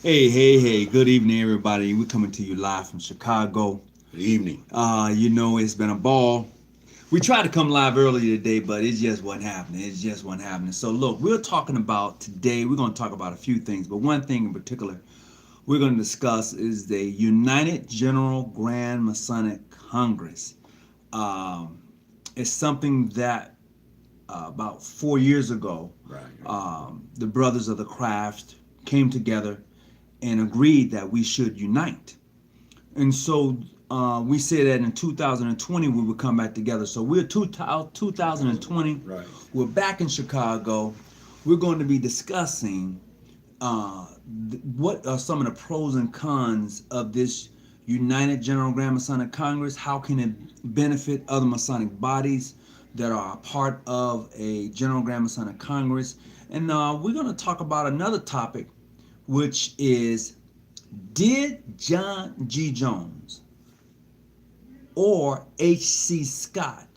Hey, good evening, everybody. We're coming to you live from Chicago. Good evening. It's been a ball. We tried to come live earlier today, but it just wasn't happening. It just wasn't happening. So, look, we're talking about today, we're going to talk about a few things, but one thing in particular we're going to discuss is the United General Grand Masonic Congress. Um, it's something that about 4 years ago, Right. the brothers of the craft came together and agreed that we should unite. And so we said that in 2020 we would come back together. So we're 2020. Right. We're back in Chicago. We're going to be discussing what are some of the pros and cons of this United General Grand Masonic Congress. How can it benefit other Masonic bodies that are a part of a General Grand Masonic Congress? And we're going to talk about another topic, which is, did John G. Jones or H.C. Scott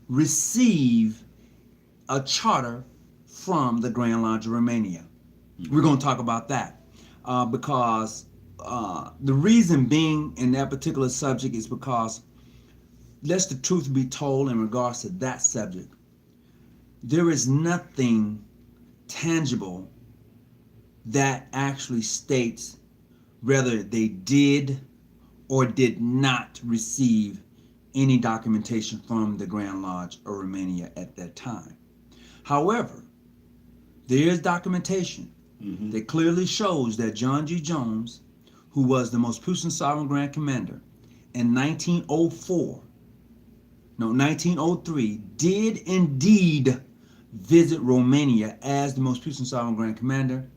receive a charter from the Grand Lodge of Romania? We're going to talk about that because the reason being in that particular subject is because, lest the truth be told in regards to that subject, there is nothing tangible that actually states whether they did or did not receive any documentation from the Grand Lodge of Romania at that time. However, there is documentation that clearly shows that John G. Jones, who was the most puissant sovereign Grand Commander in 1903, did indeed visit Romania as the most puissant sovereign Grand Commander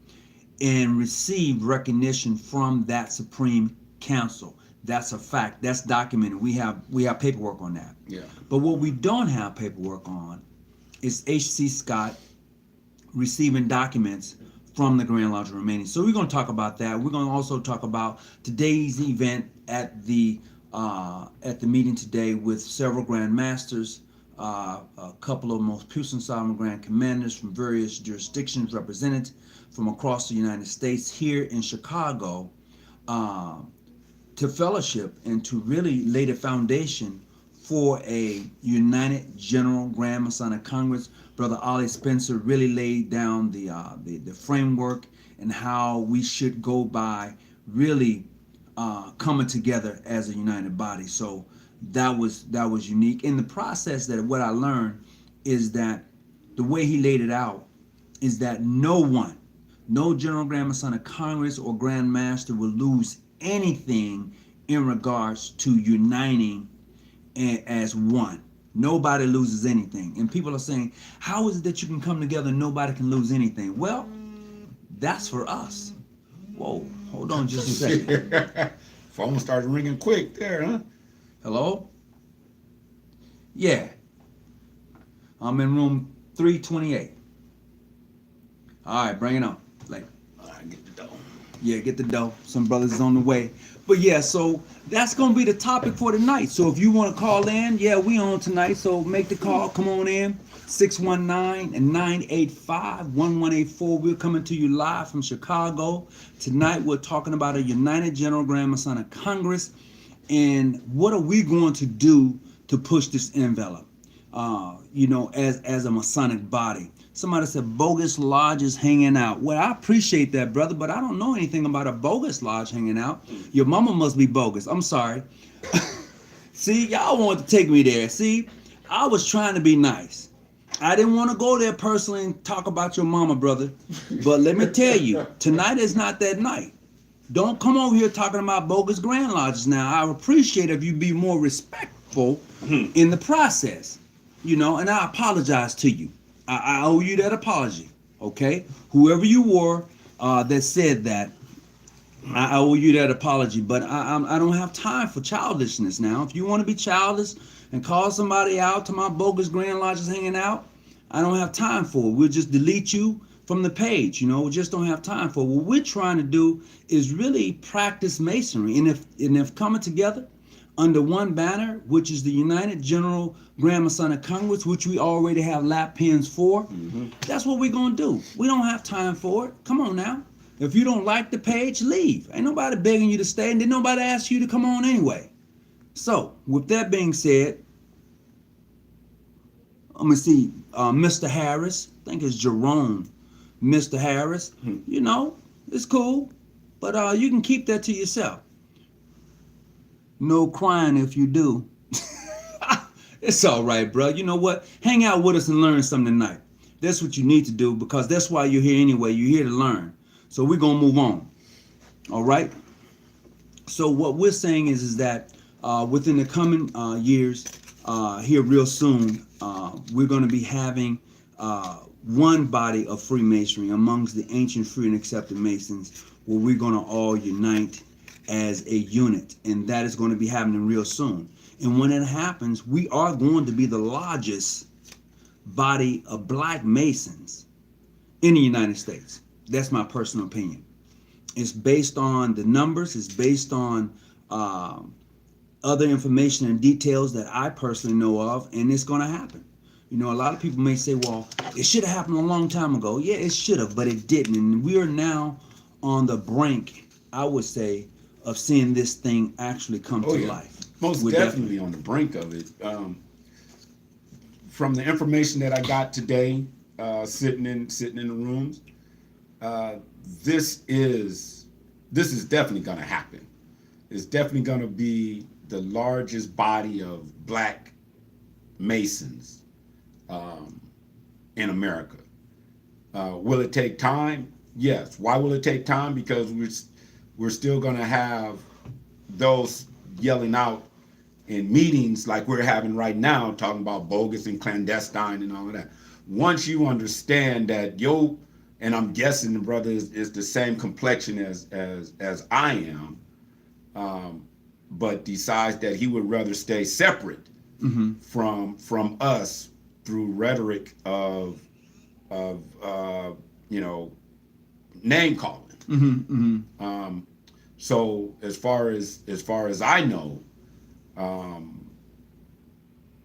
and received recognition from that Supreme Council. That's a fact. That's documented. We have paperwork on that. Yeah. But what we don't have paperwork on is H.C. Scott receiving documents from the Grand Lodge of Romania. So we're going to talk about that. We're going to also talk about today's event at the meeting today with several Grand Masters, a couple of most puissant sovereign Grand Commanders from various jurisdictions represented from across the United States here in Chicago, to fellowship and to really lay the foundation for a United General Grand Masonic Congress. Brother Ollie Spencer really laid down the framework and how we should go by really coming together as a united body. So that was unique. In the process, that what I learned is that the way he laid it out is that no General Grand Masonic Congress or Grand Master will lose anything in regards to uniting as one. Nobody loses anything. And people are saying, how is it that you can come together and nobody can lose anything? Well, that's for us. Whoa, hold on just a second. Phone started ringing quick there, huh? Hello? Yeah. I'm in room 328. All right, bring it on. Later. All right, get the dough. Yeah, get the dough. Some brothers is on the way. But yeah, so that's going to be the topic for tonight. So if you want to call in, yeah, we on tonight. So make the call. Come on in. 619-985-1184. We're coming to you live from Chicago. Tonight we're talking about a United General Grand Masonic Congress. And what are we going to do to push this envelope? As a Masonic body. Somebody said bogus lodges hanging out. Well, I appreciate that, brother, but I don't know anything about a bogus lodge hanging out. Your mama must be bogus. I'm sorry. See, y'all wanted to take me there. See, I was trying to be nice. I didn't want to go there personally and talk about your mama, brother. But let me tell you, tonight is not that night. Don't come over here talking about bogus grand lodges now. I appreciate if you be more respectful in the process, and I apologize to you. I owe you that apology, okay? Whoever you were that said that, I owe you that apology. But I don't have time for childishness now. If you want to be childish and call somebody out to my bogus grand lodges hanging out, I don't have time for it. We'll just delete you from the page. We just don't have time for it. What we're trying to do is really practice masonry. And if coming together under one banner, which is the United General Grand Masonic Congress, which we already have lap pins for, that's what we're going to do. We don't have time for it. Come on now. If you don't like the page, leave. Ain't nobody begging you to stay, and didn't nobody ask you to come on anyway. So, with that being said, I'm gonna see Mr. Harris. I think it's Jerome. Mr. Harris. You know, it's cool, but you can keep that to yourself. No crying if you do. It's all right, bro. You know what? Hang out with us and learn something tonight. That's what you need to do because that's why you're here anyway. You're here to learn. So we're gonna move on. All right. So what we're saying is that within the coming years, here real soon, we're going to be having one body of Freemasonry amongst the ancient, free, and accepted Masons, where we're going to all unite as a unit, and that is going to be happening real soon. And when it happens, we are going to be the largest body of Black Masons in the United States. That's my personal opinion. It's based on the numbers. It's based on other information and details that I personally know of, and it's going to happen. You know, a lot of people may say, well, it should have happened a long time ago. Yeah, it should have, but it didn't. And we are now on the brink, I would say, of seeing this thing actually come to life. Most definitely on the brink of it. From the information that I got today, sitting in the rooms, this is definitely going to happen. It's definitely going to be the largest body of Black Masons in America. Will it take time? Yes. Why will it take time? Because we're still going to have those yelling out in meetings like we're having right now, talking about bogus and clandestine and all of that. Once you understand that and I'm guessing the brother is the same complexion as I am, but decides that he would rather stay separate from us through rhetoric of name calling. So as far as I know,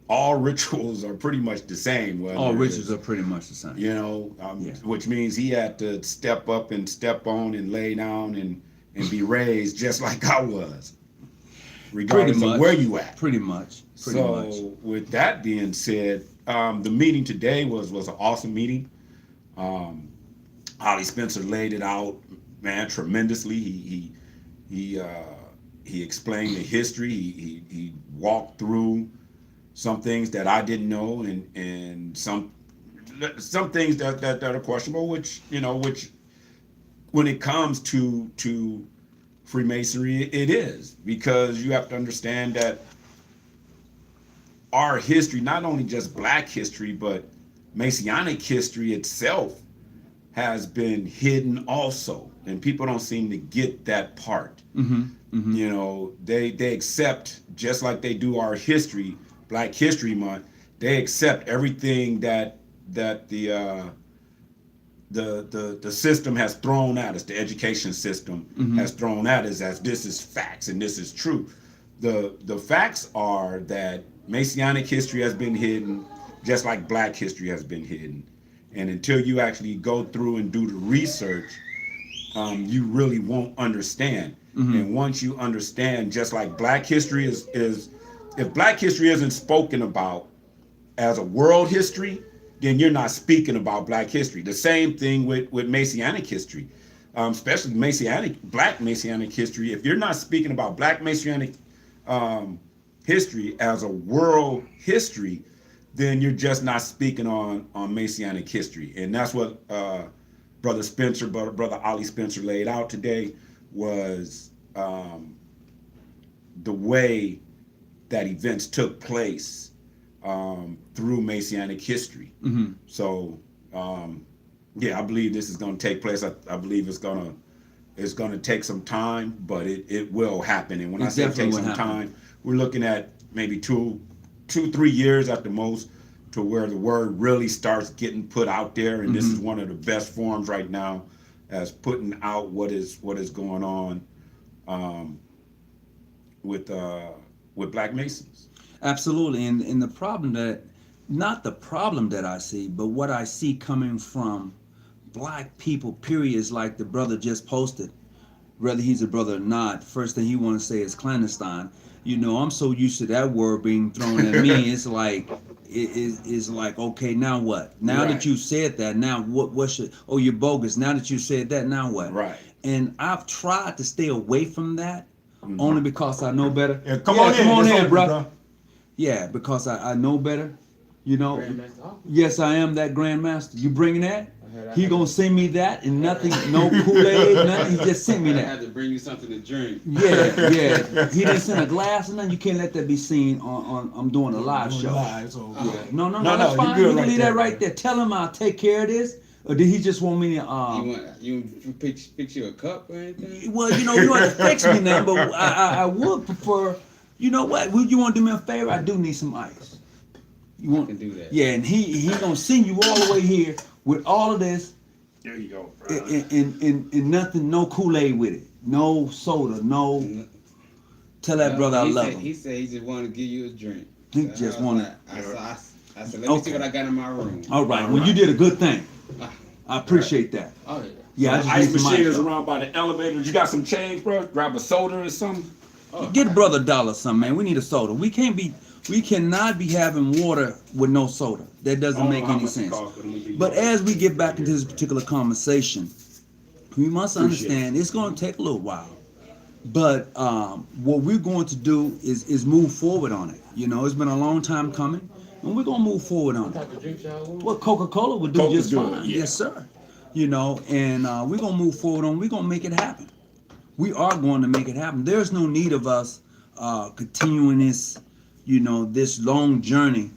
all rituals are pretty much the same. All rituals are pretty much the same. Which means he had to step up and step on and lay down and be raised just like I was, regardless of where you at. Pretty much. With that being said, the meeting today was an awesome meeting. Ollie Spencer laid it out, man, tremendously. He explained the history. He walked through some things that I didn't know, and some things that are questionable. Which when it comes to Freemasonry, it is, because you have to understand that our history, not only just Black history, but Masonic history itself, has been hidden also, and people don't seem to get that part. They accept, just like they do our history, Black History Month, they accept everything that the system has thrown at us, the education system has thrown at us, as this is facts and this is true. The facts are that Masonic history has been hidden, just like Black history has been hidden. And until you actually go through and do the research, you really won't understand. And once you understand, just like Black history is if Black history isn't spoken about as a world history, then you're not speaking about Black history. The same thing with Masonic history, especially Black Masonic history. If you're not speaking about Black Masonic history as a world history, then you're just not speaking on Masonic history. And that's what Brother Spencer, Brother Ollie Spencer laid out today, was the way that events took place through Masonic history. So I believe this is going to take place. I believe it's going to take some time, but it will happen. And when I say take some time, we're looking at maybe 2-3 years at the most, to where the word really starts getting put out there. And this is one of the best forms right now, as putting out what is going on with Black Masons. Absolutely. And the problem not the problem that I see, but what I see coming from black people, period, is like the brother just posted. Whether he's a brother or not, first thing he want to say is clandestine. You know, I'm so used to that word being thrown at me. It's like it's like, okay, now what? Now that you said that, now what should? Oh, you're bogus. Now that you said that, now what? Right. And I've tried to stay away from that, only because I know better. Yeah, come on in, bro. Yeah, because I know better. You know. Yes, I am that grandmaster. You bringing that? He gonna send me that and nothing, no Kool-Aid, nothing. He just sent me that. I had to bring you something to drink. Yeah. He didn't send a glass or nothing. You can't let that be seen on I'm doing a live show. So, yeah. No, that's fine. You can leave that right there. Tell him I'll take care of this. Or did he just want me to you fix you a cup or anything? Well, you know, you don't have to fix me now, but I would prefer, you know what? Would you want to do me a favor? I do need some ice. You want to do that? Yeah, and he gonna send you all the way here with all of this. There you go, bro. And nothing, no Kool-Aid with it, no soda, no. Tell that brother I love him. He said he just wanted to give you a drink. He just wanted. I said, let me see what I got in my room. All right. Well, you did a good thing. I appreciate that. Oh yeah. Yeah, I just ice need some machine is around by the elevator. You got some change, bro? Grab a soda or something. Get brother $1 something, man. We need a soda. We cannot be having water with no soda. That doesn't make any sense. But as we get back into this particular conversation, we must understand it's going to take a little while. But what we're going to do is move forward on it. You know, it's been a long time coming, and we're going to move forward on it. Well, Coca-Cola would do just fine. Yeah. Yes, sir. You know, and we're going to move forward on. We're going to make it happen. We are going to make it happen. There's no need of us continuing this, you know, this long journey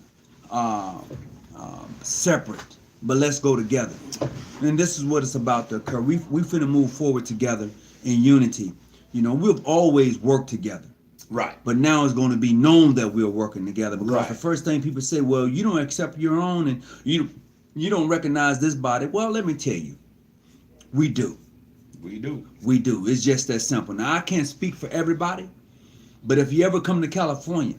separate. But let's go together. And this is what it's about to occur. We finna move forward together in unity. You know, we've always worked together. Right. But now it's going to be known that we're working together. Because the first thing people say, well, you don't accept your own and you don't recognize this body. Well, let me tell you, we do. We do. We do. It's just that simple. Now, I can't speak for everybody, but if you ever come to California,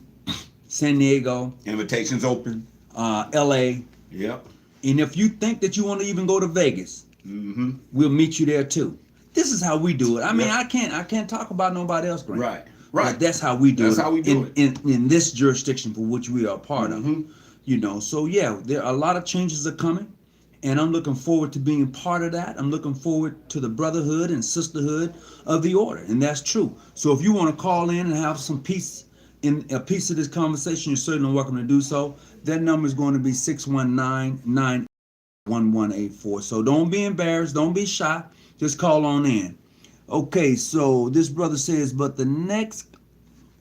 San Diego, invitations open, LA, yep. And if you think that you want to even go to Vegas, we'll meet you there too. This is how we do it. I mean, I can't talk about nobody else, Grant. Right. But that's how we do it. That's how we do it in this jurisdiction for which we are a part of. You know, so yeah, there are a lot of changes are coming. And I'm looking forward to being part of that. I'm looking forward to the brotherhood and sisterhood of the order. And that's true. So if you want to call in and have some piece in a piece of this conversation, you're certainly welcome to do so. That number is going to be 619-911-1184. So don't be embarrassed. Don't be shy. Just call on in. Okay, so this brother says, but the next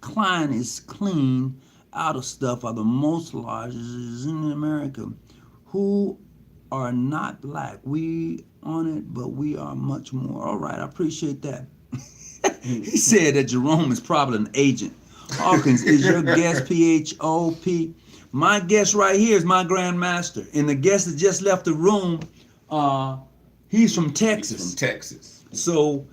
client is clean out of stuff are the most lodges in America who are not black. We on it, but we are much more. All right, I appreciate that. He said that Jerome is probably an agent. Hawkins, is your guest PHOP? My guest right here is my grandmaster. And the guest that just left the room, he's from Texas. He's from Texas. So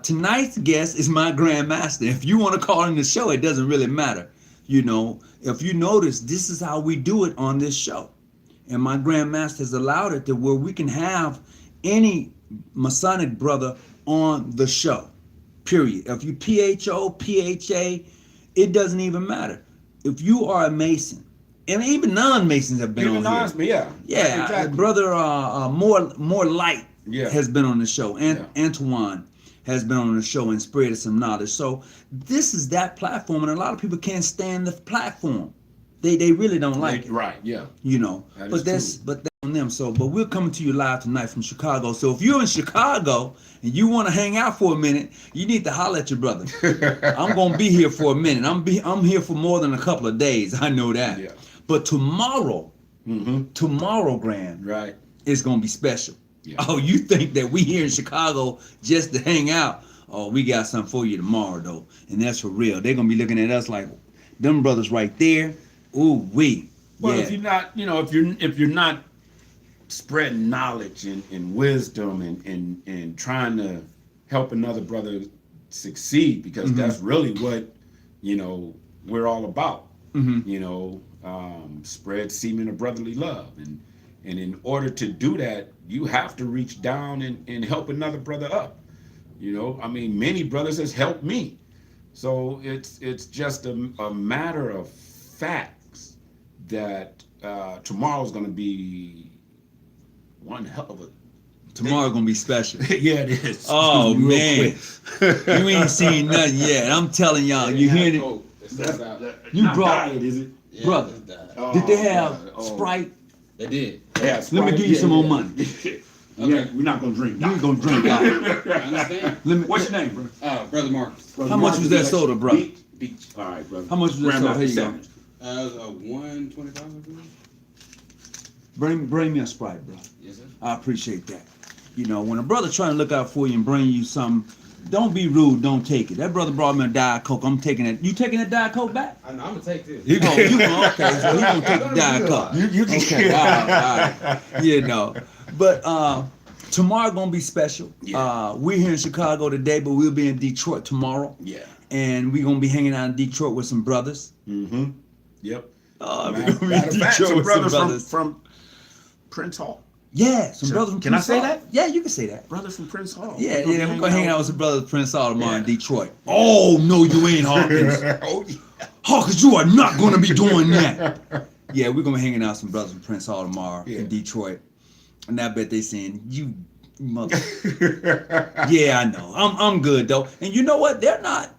tonight's guest is my grandmaster. If you want to call in the show, it doesn't really matter. You know, if you notice, this is how we do it on this show. And my grandmaster has allowed it to where we can have any Masonic brother on the show, period. If you PHO, PHA, it doesn't even matter. If you are a Mason, and even non-Masons have been on here. Yeah, exactly. Brother more light has been on the show. And Antoine has been on the show and spread some knowledge. So this is that platform, and a lot of people can't stand the platform. They really don't like it. Right, yeah. You know, but that's on them. So, but we're coming to you live tonight from Chicago. So if you're in Chicago and you want to hang out for a minute, you need to holler at your brother. I'm gonna be here for a minute. I'm here for more than a couple of days. I know that. Yeah. But tomorrow, Graham, right, it's gonna be special. Yeah. Oh, you think that we here in Chicago just to hang out? Oh, we got something for you tomorrow though, and that's for real. They're gonna be looking at us like them brothers right there. Ooh, we. Well, if you're not, you know, if you're not spreading knowledge and wisdom and trying to help another brother succeed, because that's really what, you know, we're all about. You know, spread semen of brotherly love And in order to do that, you have to reach down and help another brother up. You know, I mean, many brothers has helped me. So it's just a matter of facts that tomorrow's going to be one hell of a. Tomorrow gonna be special. Yeah, it is. Oh Real man, quick. you ain't seen nothing yet. I'm telling y'all, you hear it? You Not brought diet, is it? Yeah, brother. it's that. Oh, Did they have God. Oh. Sprite? They did. Yeah, Let me give you some more money. Okay. Yeah, we're not gonna drink. You ain't gonna drink. I understand. Let me. What's your name, bro? Brother Marcus. How much was that soda, bro? Beach. All right, brother. How much was that soda? Here you go. It was a 125, I believe. Bring me a Sprite, bro. Yes, sir. I appreciate that. You know, when a brother trying to look out for you and bring you something, don't be rude. Don't take it. That brother brought me a Diet Coke. I'm taking it. You taking that Diet Coke back? I'm gonna take this. Oh, you gonna, okay? So he gonna take the Diet Coke. You can. Okay, all right. You know, but tomorrow gonna be special. Yeah. We're here in Chicago today, but we'll be in Detroit tomorrow. Yeah. And we're gonna be hanging out in Detroit with some brothers. Mm-hmm. Yep. We're Matter gonna be in of fact, Detroit some with some brothers brothers. from Prince Hall. Yeah, some Sure. brothers from Can I Prince say Hall. that? Yeah, you can say that. Brothers from Prince Hall. Yeah, we're gonna hang out with some brothers from Prince Hall tomorrow in Yeah. Detroit. Oh no, you ain't Hawkins. Oh, yeah. Hawkins, you are not gonna be doing that. Yeah, we're gonna be hanging out with some brothers from Prince Hall tomorrow Yeah. in Detroit. And I bet they saying, you mother. Yeah, I know. I'm good though. And you know what? They're not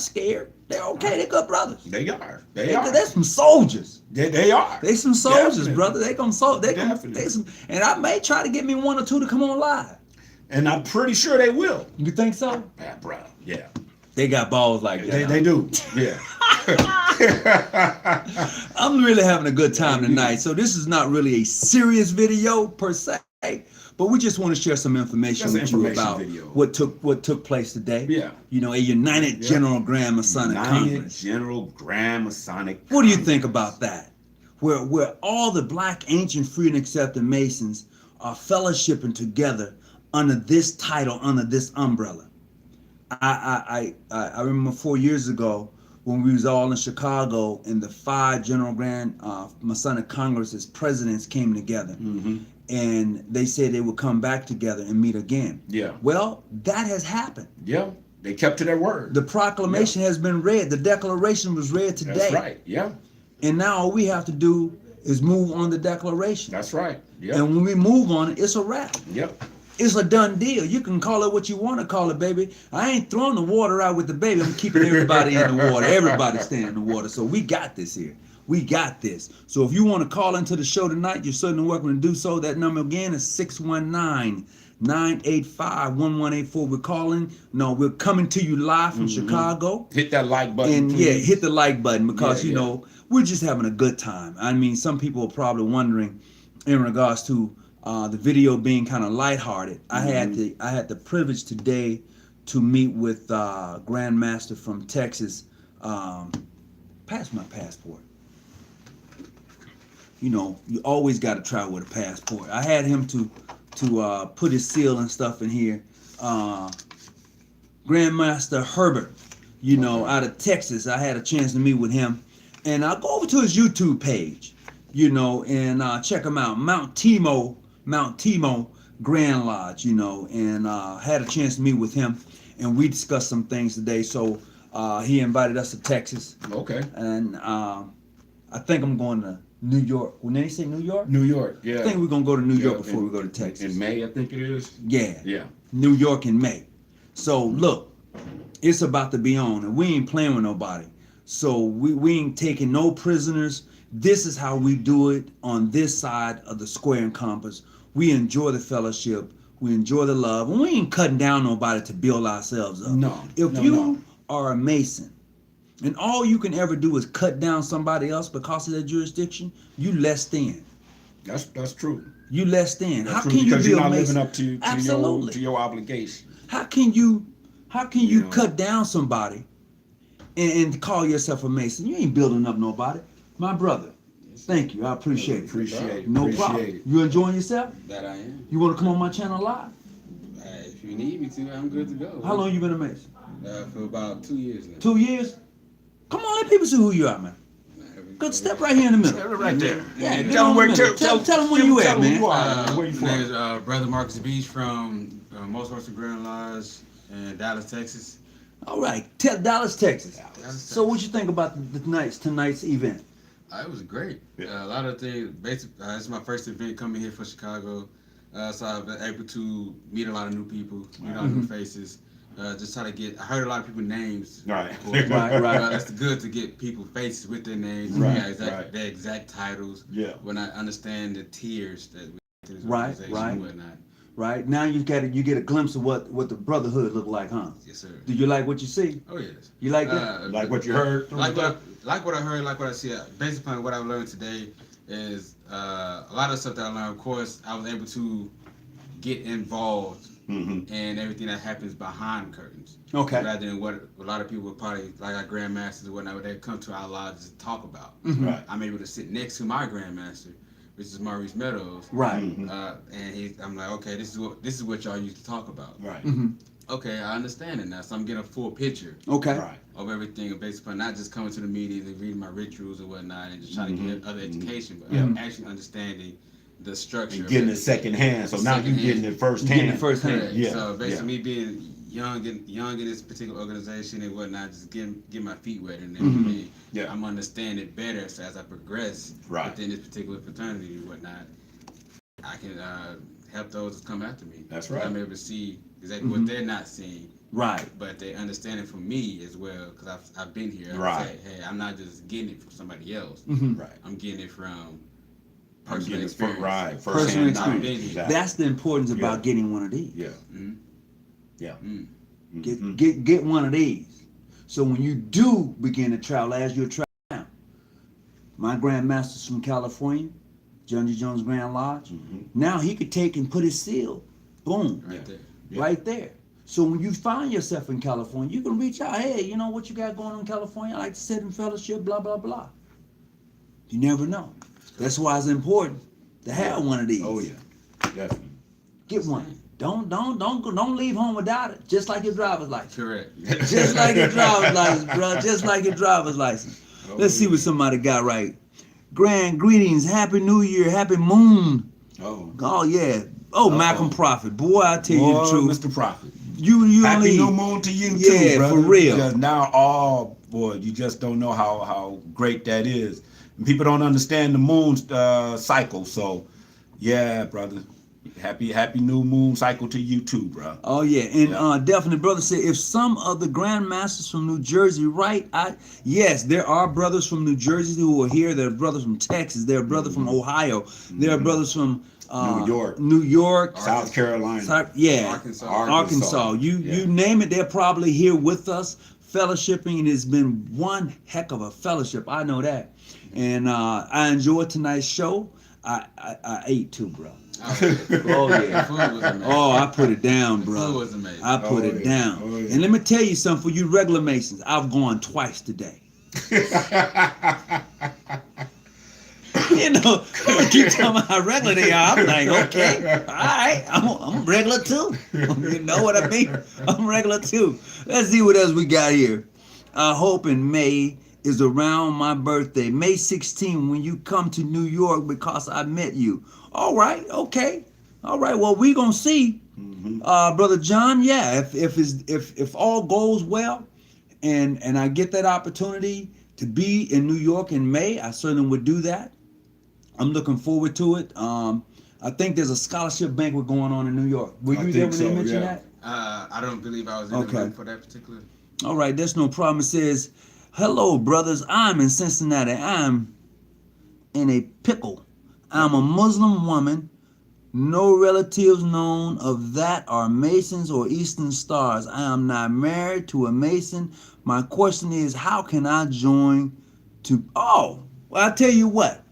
scared. They're okay. They're good brothers. They are. They are. They're some soldiers. They are. They some soldiers, Definitely. brother. They gonna Definitely. they some, and I may try to get me one or two to come on live. And I'm pretty sure they will. You think so? Yeah, bro. Yeah. They got balls like that. They do. Yeah. I'm really having a good time tonight. So this is not really a serious video per se, but we just want to share some information Just an with you information about video. what took place today. Yeah. You know, a United Yeah. General Grand Masonic United Congress. General Grand Masonic. What do you Congress. think about that? Where all the black, ancient, free, and accepted Masons are fellowshipping together under this title, under this umbrella. I remember 4 years ago when we was all in Chicago and the 5 General Grand Masonic Congresses presidents came together. Mm-hmm. And they said they would come back together and meet again. Yeah. Well, that has happened. Yeah. They kept to their word. The proclamation has been read. The declaration was read today. That's right. Yeah. And now all we have to do is move on the declaration. That's right. Yeah. And when we move on it, it's a wrap. Yep. It's a done deal. You can call it what you want to call it, baby. I ain't throwing the water out with the baby. I'm keeping everybody in the water. Everybody staying in the water. So we got this here. We got this. So if you want to call into the show tonight, you're certainly welcome to do so. That number again is 619-985-1184. We're calling. No, we're coming to you live from Chicago. Hit that like button. And please. yeah, hit the like button because, Yeah, you yeah. know, we're just having a good time. I mean, some people are probably wondering in regards to the video being kind of lighthearted. I had the privilege today to meet with Grandmaster from Texas. Pass my passport. You know, you always got to travel with a passport. I had him to put his seal and stuff in here. Grandmaster Herbert, you know, out of Texas. I had a chance to meet with him. And I'll go over to his YouTube page, you know, and check him out. Mount Timo Grand Lodge, you know, and had a chance to meet with him. And we discussed some things today. So he invited us to Texas. Okay. And I think I'm going to New York. When they say New York? New York. Yeah. I think we're going to go to New York Yeah, before we go to Texas. In May, I think it is. Yeah. Yeah. New York in May. So look, it's about to be on, and we ain't playing with nobody. So we ain't taking no prisoners. This is how we do it on this side of the square and compass. We enjoy the fellowship. We enjoy the love. And we ain't cutting down nobody to build ourselves up. No. If no, you no. are a Mason, and all you can ever do is cut down somebody else because of their jurisdiction, you less than. That's true. You less than. That's How true, can you because be you're a not Mason? living up to Absolutely. your obligation. How can you You know. cut down somebody and call yourself a Mason? You ain't building up nobody. My brother, thank you. I appreciate it. Appreciate it. No Appreciate problem. it. You enjoying yourself? That I am. You want to come on my channel live? If you need me to, I'm good to go. How long you been a Mason? For about 2 years now. 2 years? Come on, let people see who you are, man. Good. Step right here in the middle. Yeah, right there. Yeah, get Tell on them where, the middle. Tell them where you at, man. Where you My name from? is Brother Marcus Beach from Most Grand Lodge in Dallas, Texas. All right. Tell Dallas, Texas. Dallas, So what you think about tonight's event? It was great. Yeah. A lot of things. Basically, this is my first event coming here from Chicago, so I've been able to meet a lot of new people, meet a lot of new faces. Just try to get. I heard a lot of people's names. Right. Of course. Right. That's good to get people faces with their names. Right, Their exact titles. Yeah. When I understand the tiers that we to this Right, organization right. and whatnot. Right now you get a glimpse of what the brotherhood look like, huh? Yes, sir. Do you like what you see? Oh yes. You like that? Like what you heard? Like what I heard, like what I see. Based upon what I've learned today, is a lot of stuff that I learned. Of course, I was able to get involved in everything that happens behind curtains. Okay. Rather than what a lot of people would probably, like our grandmasters and whatnot, they come to our lodges to talk about. Right. I'm able to sit next to my grandmaster, which is Maurice Meadows. Right. And I'm like, okay, this is what y'all used to talk about. Right. Okay, I understand it now. So I'm getting a full picture Okay. Right. of everything based upon not just coming to the meetings and reading my rituals and whatnot and just trying to get other education, but actually understanding the structure. And getting it second hand. So now you're getting it first hand. Getting it first hand. Correct. Yeah. So basically, me being young in this particular organization and whatnot, just getting my feet wet and everything. Yeah. I'm understanding better. So as I progress within this particular fraternity and whatnot, I can help those that come after me. That's right. I'm able to see exactly what they're not seeing. Right. But they understand it from me as well because I've been here. Right. Say, hey, I'm not just getting it from somebody else. Right. I'm getting it from I'm personal getting experience. right. Personal First hand experience. knowledge. Exactly. That's the importance about Yeah. getting one of these. Yeah. Mhm. Yeah. Mm. Get one of these. So when you do begin to travel, as you're traveling, my grandmaster's from California, John G. Jones Grand Lodge. Now he could take and put his seal, boom, Right there. Yeah. right there. So when you find yourself in California, you can reach out. Hey, you know what you got going on in California? I like to sit in fellowship, blah blah blah. You never know. That's why it's important to have one of these. Oh yeah. Definitely. Get one. Don't leave home without it. Just like your driver's license. Correct. Just like your driver's license, bro. Just like your driver's license. Let's see what somebody got right. Grand greetings, happy New Year, happy moon. Oh. Oh yeah. Oh, Malcolm Prophet, boy, I tell you the truth. Mr. Prophet. You Happy only new moon to you Yeah, too, brother. for real. Because now, boy, you just don't know how great that is. And people don't understand the moon's cycle. So, yeah, brother. Happy new moon cycle to you too, bro. Oh yeah, and definitely, brother said if some of the grandmasters from New Jersey, right? Yes, there are brothers from New Jersey who are here. There are brothers from Texas. There are brothers from Ohio. There are brothers from New York, South Carolina, Arkansas. You name it, they're probably here with us, fellowshipping. It has been one heck of a fellowship. I know that, and I enjoyed tonight's show. I ate too, bro. Oh yeah. Food was amazing. Oh, I put it down, bro. Food was amazing. I put it down. Oh, yeah. And let me tell you something for you regular Masons. I've gone twice today. You know, I keep talking about how regular they are. I'm like, okay, all right, I'm regular too. You know what I mean? I'm regular too. Let's see what else we got here. I hope in May is around my birthday, May 16, when you come to New York because I met you. All right, okay. All right, well, we gonna see. Brother John, yeah, if all goes well and I get that opportunity to be in New York in May, I certainly would do that. I'm looking forward to it. I think there's a scholarship banquet going on in New York. Were you there when they mentioned that? I don't believe I was in the room for that particular. All right, that's no problem. It says, hello, brothers. I'm in Cincinnati. I'm in a pickle. I'm a Muslim woman. No relatives known of that are Masons or Eastern Stars. I am not married to a Mason. My question is, how can I join to... Oh, well, I'll tell you what.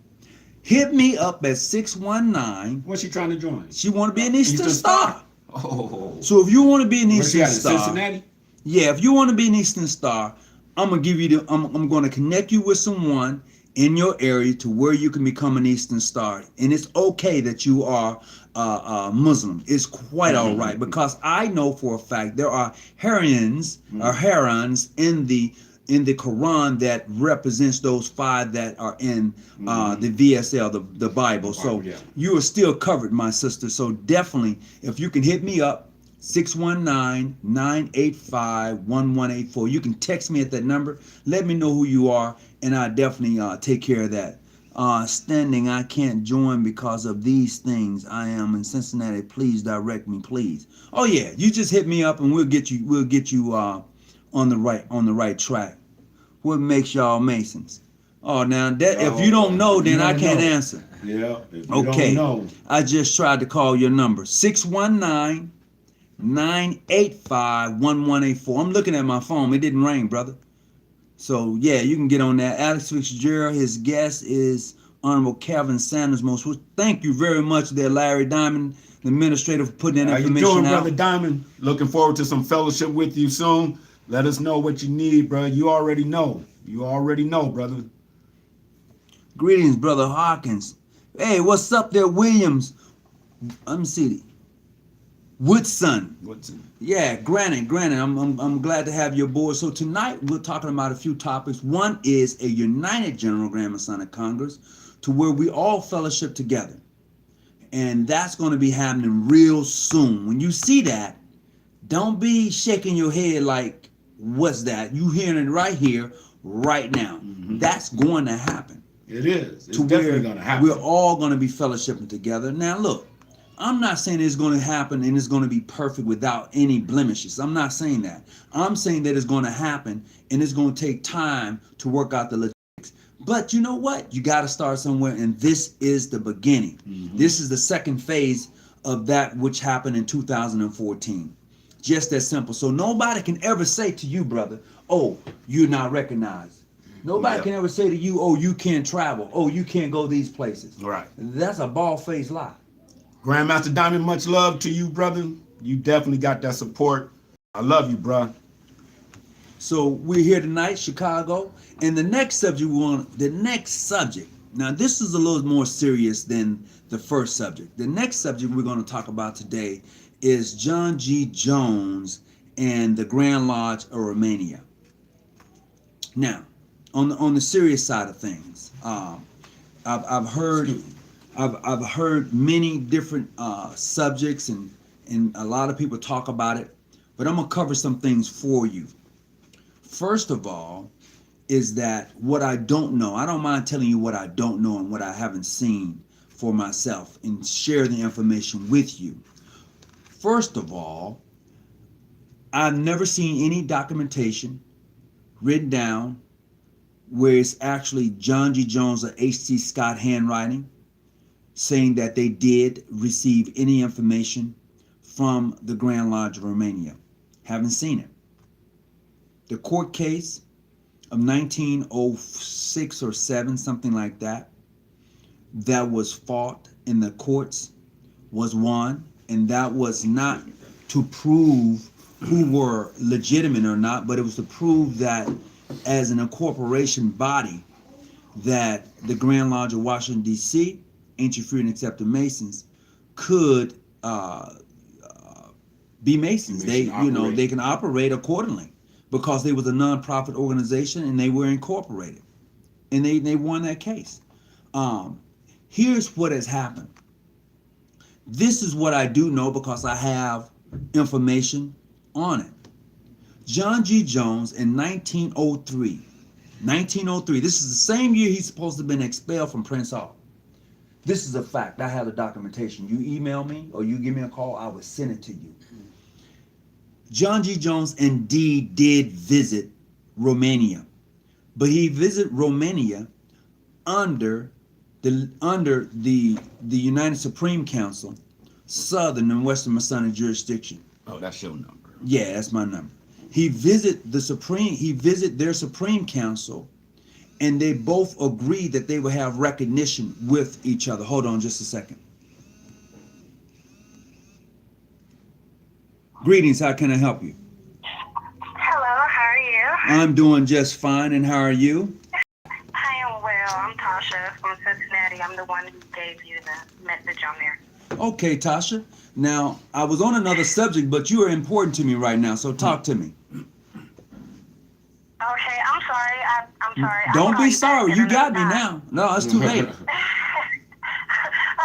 Hit me up at 619. What's she trying to join? She want to be an Eastern Star. Oh. So if you want to be an Where's she Eastern at, in Star... Cincinnati? Yeah, if you want to be an Eastern Star, I'm gonna give you I'm gonna connect you with someone in your area to where you can become an Eastern Star. And it's okay that you are Muslim. It's quite all right, because I know for a fact there are herons or herons in the in the Quran that represents those 5 that are in the VSL, the Bible. So yeah. you are still covered, my sister. So definitely, if you can hit me up, 619-985-1184. You can text me at that number. Let me know who you are, and I'll definitely take care of that. Standing, I can't join because of these things. I am in Cincinnati. Please direct me, please. Oh yeah, you just hit me up and we'll get you on the right track. What makes y'all Masons? Oh, now that if you don't know, then I can't answer. Yeah. If you Okay. don't know. I just tried to call your number. 619-985-1184. I'm looking at my phone. It didn't ring, brother. So yeah, you can get on that. Alex Fitzgerald, his guest is Honorable Calvin Sanders. Thank you very much there, Larry Diamond, the administrator, for putting that information How you doing, out. Brother Diamond? Looking forward to some fellowship with you soon. Let us know what you need, bro. You already know. You already know, brother. Greetings, Brother Hawkins. Hey, what's up there, Williams? Let me see. Woodson. Yeah, granted. I'm glad to have you aboard. So tonight we're talking about a few topics. One is a united General Grand Masonic Congress, to where we all fellowship together, and that's going to be happening real soon. When you see that, don't be shaking your head like, "What's that?" You hearing it right here, right now. That's going to happen. It is. It's definitely going to happen. We're all going to be fellowshipping together. Now, look. I'm not saying it's going to happen and it's going to be perfect without any blemishes. I'm not saying that. I'm saying that it's going to happen and it's going to take time to work out the logistics. But you know what? You got to start somewhere, and this is the beginning. This is the second phase of that which happened in 2014. Just that simple. So nobody can ever say to you, brother, "Oh, you're not recognized." Nobody can ever say to you, "Oh, you can't travel. Oh, you can't go these places." Right. That's a bald-faced lie. Grandmaster Diamond, much love to you, brother. You definitely got that support. I love you, bro. So we're here tonight, Chicago, and the next subject now this is a little more serious than the first subject. The next subject we're going to talk about today is John G. Jones and the Grand Lodge of Romania. Now, on the serious side of things, I've heard many different subjects and a lot of people talk about it, but I'm gonna cover some things for you. First of all, is that what I don't know. I don't mind telling you what I don't know and what I haven't seen for myself and share the information with you. First of all, I've never seen any documentation written down where it's actually John G. Jones or H.T. Scott handwriting saying that they did receive any information from the Grand Lodge of Romania. Haven't seen it. The court case of 1906 or 7, something like that, that was fought in the courts was won, and that was not to prove who were legitimate or not, but it was to prove that as an incorporation body that the Grand Lodge of Washington, D.C., Ancient Free and Accepted Masons could be Masons. They can operate accordingly because they was a non-profit organization and they were incorporated, and they won that case. Here's what has happened. This is what I do know because I have information on it. John G. Jones in 1903, this is the same year he's supposed to have been expelled from Prince Hall. This is a fact. I have the documentation. You email me or you give me a call, I will send it to you. John G. Jones indeed did visit Romania, but he visited Romania under the United Supreme Council, Southern and Western Masonic jurisdiction. Oh, that's your number. Yeah, that's my number. He visited their Supreme Council, and they both agreed that they would have recognition with each other. Hold on just a second. Greetings, how can I help you? Hello, how are you? I'm doing just fine, and how are you? I am well. I'm Tasha from Cincinnati. I'm the one who gave you the message on there. Okay, Tasha. Now, I was on another subject, but you are important to me right now, so talk to me. Okay, I'm sorry. I'm sorry. I'll Don't call be you back sorry. at You another got me time. now. No, it's too late.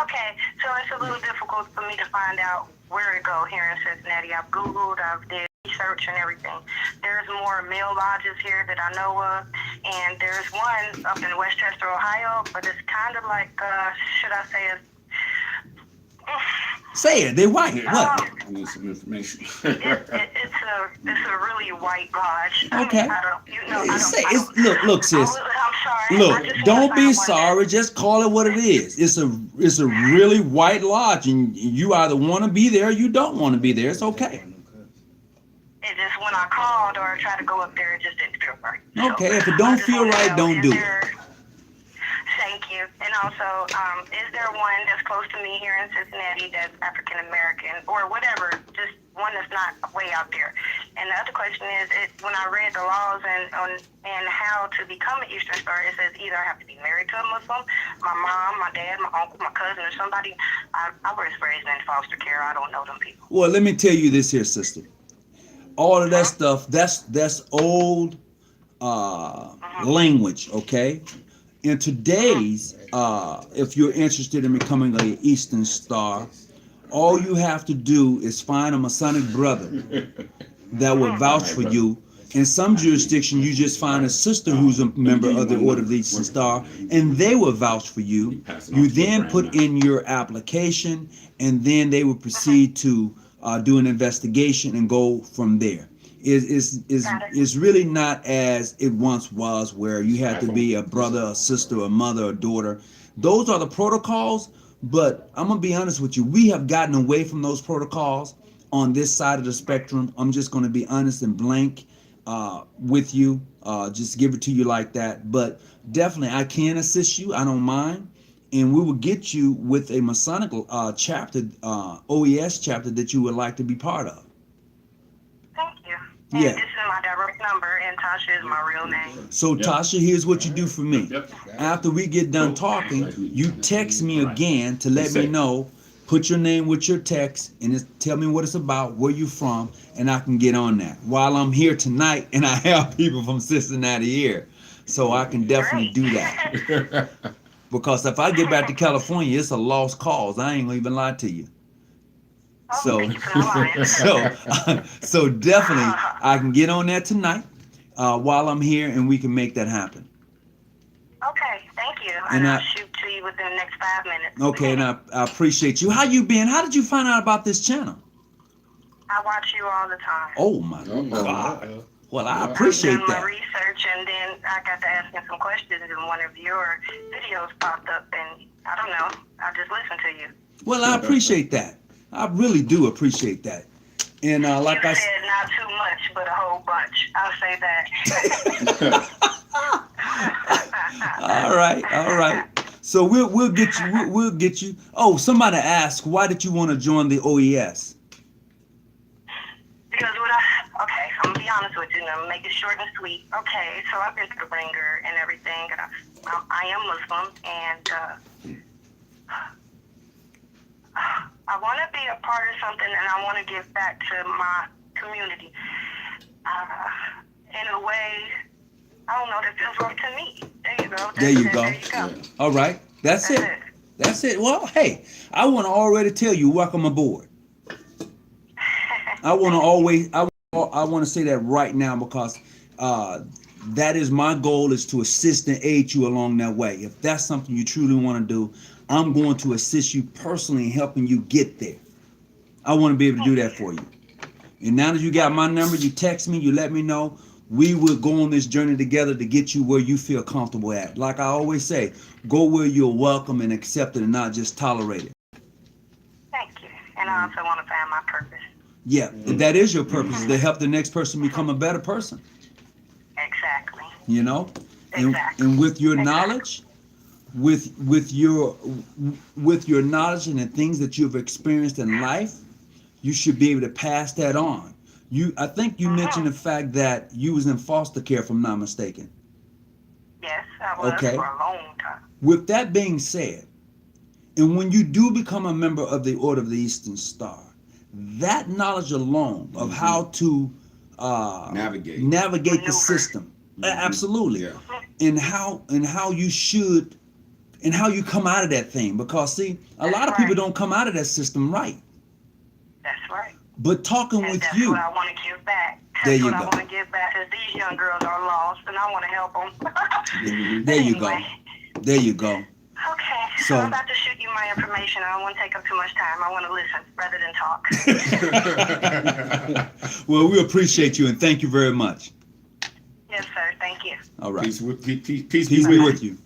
Okay, so it's a little difficult for me to find out where to go here in Cincinnati. I've Googled, I've did research and everything. There's more male lodges here that I know of, and there's one up in Westchester, Ohio, but it's kind of like, should I say it? Say it. They white. What? I need some information. It's a really white lodge. Okay. I mean, I don't, you know, I don't, Say I it's, don't, look, sis. I'm sorry. Look, I just wanna don't find be one sorry. Just call it what it is. It's a really white lodge, and you either want to be there or you don't want to be there. It's okay. It just when I called or tried to go up there, it just didn't feel right. Okay, if it I don't just feel wanna right, know, don't is do it. there- Thank you. And also, is there one that's close to me here in Cincinnati that's African American or whatever? Just one that's not way out there. And the other question is, when I read the laws and how to become an Eastern Star, it says either I have to be married to a Muslim, my mom, my dad, my uncle, my cousin, or somebody. I was raised in foster care. I don't know them people. Well, let me tell you this here, sister. All of that stuff, that's old language, okay? In today's, if you're interested in becoming an Eastern Star, all you have to do is find a Masonic brother that will vouch for you. In some jurisdiction, you just find a sister who's a member of the Order of the Eastern Star, and they will vouch for you. You then put in your application, and then they will proceed to do an investigation and go from there. It's really not as it once was, where you had to be a brother, a sister, a mother, a daughter. Those are the protocols, but I'm gonna be honest with you. We have gotten away from those protocols on this side of the spectrum. I'm just gonna be honest and blank with you. Just give it to you like that. But definitely, I can assist you. I don't mind. And we will get you with a Masonic chapter, OES chapter that you would like to be part of. Thank you. And Yeah. this is my direct number, and Tasha is my real name. So Tasha, here's what you do for me. After we get done talking, you text me again to let me know. Put your name with your text and just tell me what it's about, where you from, and I can get on that. While I'm here tonight, and I have people from Cincinnati here, so I can definitely do that. Because if I get back to California, it's a lost cause. I ain't gonna even lie to you. Oh, So, thank you for not lying. so definitely, I can get on that tonight while I'm here, and we can make that happen. Okay, thank you. And And I- I'll shoot to you within the next 5 minutes. Okay, and I appreciate you. How you been? How did you find out about this channel? I watch you all the time. Oh my God! Well, I appreciate I've done my that. research, and then I got to asking some questions, and one of your videos popped up, and I don't know. I just listened to you. Well, I appreciate that. I really do appreciate that. And like You I said said, not too much, but a whole bunch. I'll say that. all right. So we'll get you. We'll get you. Oh, somebody asked, why did you want to join the OES? Because okay, I'm gonna be honest with you, and I'm gonna make it short and sweet. Okay, so I've been to the ringer and everything, and I am Muslim, and I want to be a part of something, and I want to give back to my community. In a way, I don't know, that feels right to me. There you go. There you go. There you go. All right. That's it. That's it. Well, hey, I want to already tell you, welcome aboard. I want to say that right now, because that is my goal, is to assist and aid you along that way. If that's something you truly want to do, I'm going to assist you personally in helping you get there. I want to be able to do that for you. And now that you got my number, you text me, you let me know. We will go on this journey together to get you where you feel comfortable at. Like I always say, go where you're welcome and accepted and not just tolerated. Thank you. And I also want to find my purpose. Yeah, that is your purpose, to help the next person become a better person. Exactly. You know? Exactly. And with your knowledge, with your knowledge and the things that you've experienced in life, you should be able to pass that on. I think you mentioned the fact that you was in foster care, if I'm not mistaken. Yes, I was Okay. for a long time. With that being said, and when you do become a member of the Order of the Eastern Star, that knowledge alone of how to navigate the system, Absolutely. Yeah. And how you should, and how you come out of that thing. Because see, a lot of people right. don't come out of that system right. That's right. But talking And with that's you, what I want to give back. there That's you what I go. want to give back, because these young girls are lost, and I want to help them. There you go. Anyway. There you go. Okay, So- so I'm about to shoot you my information. I don't want to take up too much time. I want to listen rather than talk. Well, we appreciate you and thank you very much. Yes, sir. Thank you. All right. Peace Peace be with you.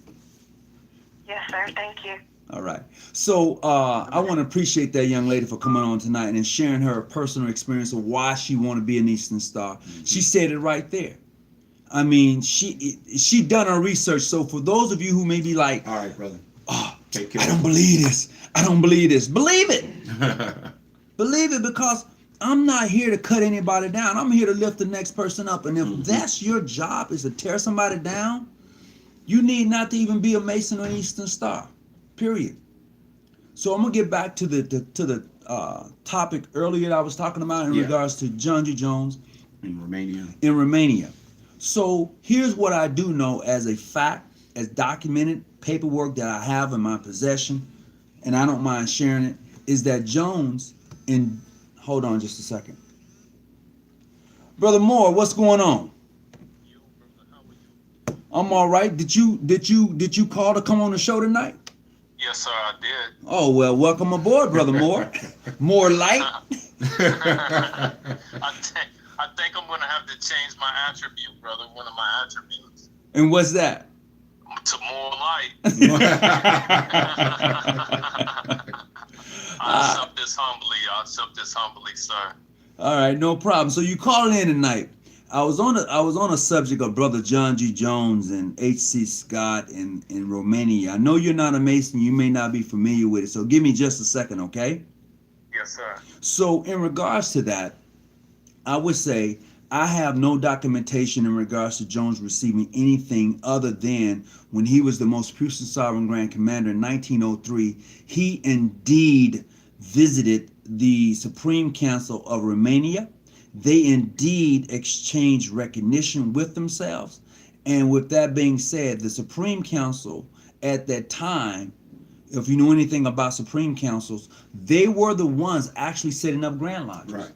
Yes, sir. Thank you. All right. So I want to appreciate that young lady for coming on tonight and sharing her personal experience of why she want to be an Eastern Star. She said it right there. I mean, she done her research. So for those of you who may be like, All right, brother. oh, Take care. I don't believe this. I don't believe this. Believe it. Believe it, because I'm not here to cut anybody down. I'm here to lift the next person up. And if that's your job, is to tear somebody down, you need not to even be a Mason or an Eastern Star. Period. So I'm gonna get back to the topic earlier that I was talking about in regards to John G. Jones In Romania. in Romania. So here's what I do know as a fact, as documented paperwork that I have in my possession, and I don't mind sharing it, is that Jones in, hold on just a second. Brother Moore, what's going on? I'm all right. Did you call to come on the show tonight? Yes, sir, I did. Oh, well, welcome aboard, Brother Moore. More light. I think I'm going to have to change my attribute, brother. One of my attributes. And what's that? To more light. I accept this humbly, sir. All right, no problem. So you calling in tonight. I was on a subject of Brother John G. Jones and H.C. Scott in Romania. I know you're not a Mason. You may not be familiar with it. So give me just a second, okay? Yes, sir. So in regards to that, I would say I have no documentation in regards to Jones receiving anything other than when he was the most puissant sovereign grand commander in 1903, he indeed visited the Supreme Council of Romania. They indeed exchanged recognition with themselves. And with that being said, the Supreme Council at that time, if you know anything about Supreme Councils, they were the ones actually setting up Grand Lodges. Right.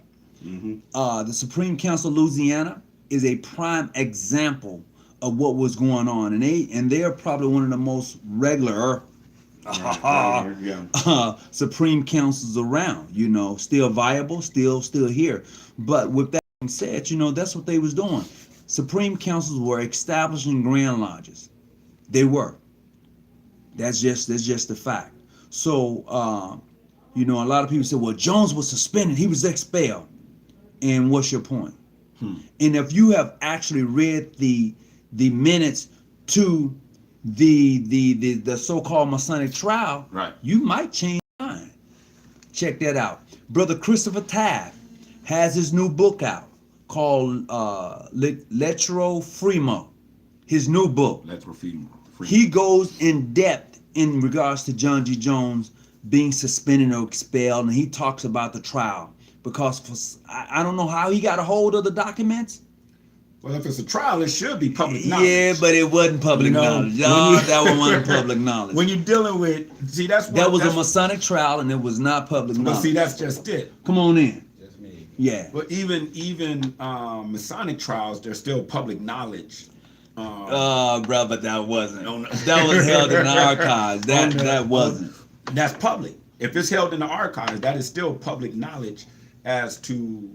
Mm-hmm. The Supreme Council of Louisiana is a prime example of what was going on. And they are probably one of the most regular Supreme Councils around, still viable, still here. But with that being said, that's what they was doing. Supreme Councils were establishing Grand Lodges. They were. That's just the fact. So, a lot of people say, well, Jones was suspended. He was expelled. And what's your point? And if you have actually read the minutes to the so-called Masonic trial, right, you might change your mind. Check that out. Brother Christopher Taft has his new book out called Letro Fremo. His new book. Letro Fremo. He goes in depth in regards to John G. Jones being suspended or expelled, and he talks about the trial. Because I don't know how he got a hold of the documents. Well, if it's a trial, it should be public knowledge. Yeah, but it wasn't public knowledge. No, that one wasn't public knowledge. When you're dealing with, that was a Masonic trial, and it was not public knowledge. But see, that's just it. Come on in. Just me. Yeah. But even Masonic trials, they're still public knowledge. Bro, but that wasn't. That was held in the archives. That wasn't. That's public. If it's held in the archives, that is still public knowledge as to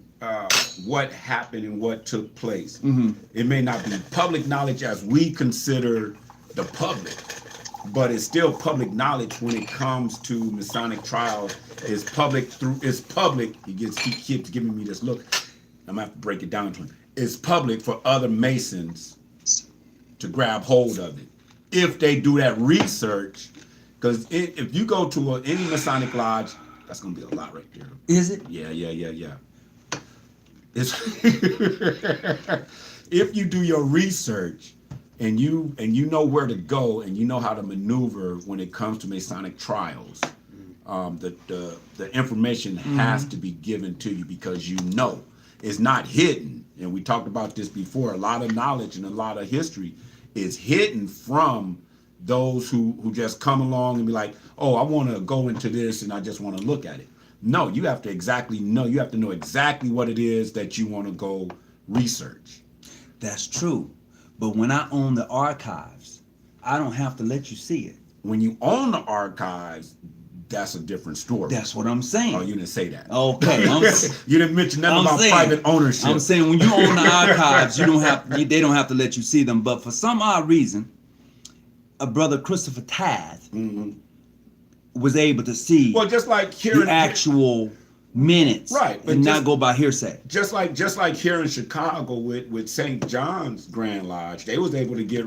what happened and what took place. Mm-hmm. It may not be public knowledge as we consider the public, but it's still public knowledge when it comes to Masonic trials. It's public. He keeps giving me this look. I'm gonna have to break it down to him. It's public for other Masons to grab hold of it if they do that research. Because if you go to any Masonic lodge, that's gonna be a lot right there. Is it? Yeah. It's if you do your research and you know where to go and you know how to maneuver when it comes to Masonic trials, the information has to be given to you because you know. is not hidden. And we talked about this before. A lot of knowledge and a lot of history is hidden from those who just come along and be like, oh, I want to go into this and I just want to look at it. No, you have to exactly know. You have to know exactly what it is that you want to go research. That's true. But when I own the archives, I don't have to let you see it. When you own the archives, that's a different story. That's what I'm saying. Oh, you didn't say that. Okay. You didn't mention nothing about private ownership. I'm saying when you own the archives, they don't have to let you see them. But for some odd reason, a brother Christopher Tath was able to see just like here the actual minutes, right, and not go by hearsay. Just like here in Chicago with St. John's Grand Lodge, they was able to get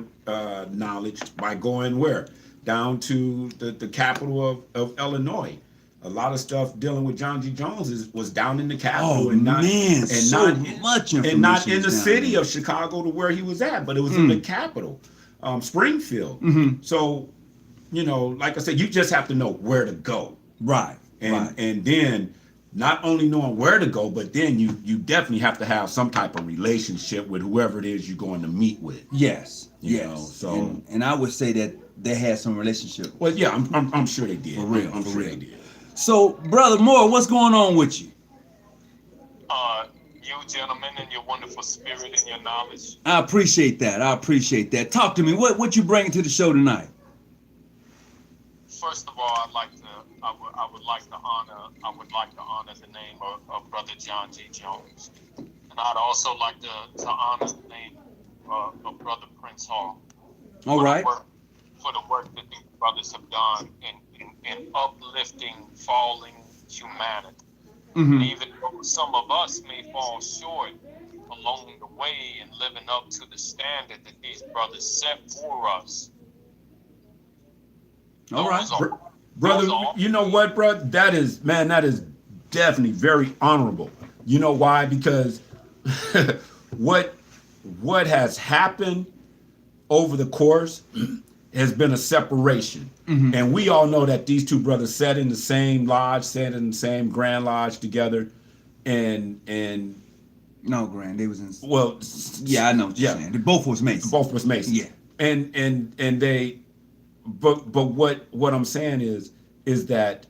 knowledge by going where? Down to the capital of Illinois. A lot of stuff dealing with John G. Jones was down in the capital much information, and not in the city of Chicago to where he was at, but it was in the capital, Springfield. So, like I said, you just have to know where to go. Right. And then not only knowing where to go, but then you definitely have to have some type of relationship with whoever it is you're going to meet with. Yes. You know, so and I would say that they had some relationship. Well, yeah, I'm sure they did. For real. I'm sure they did. So, Brother Moore, what's going on with you? You gentlemen and your wonderful spirit and your knowledge. I appreciate that. Talk to me. What you bringing to the show tonight? First of all, I would like to honor the name of Brother John G. Jones, and I'd also like to honor the name of Brother Prince Hall. All right. For the work that these brothers have done in uplifting falling humanity. And even though some of us may fall short along the way in living up to the standard that these brothers set for us. All right. Brother, you know what, bro? That is definitely very honorable. You know why? Because what has happened over the course has been a separation. And we all know that these two brothers sat in the same lodge, sat in the same Grand Lodge together, and no, Grand, they was in. Well, yeah, I know what you're saying. They both was Masons. Both was Masons. Yeah. And they, but what I'm saying is that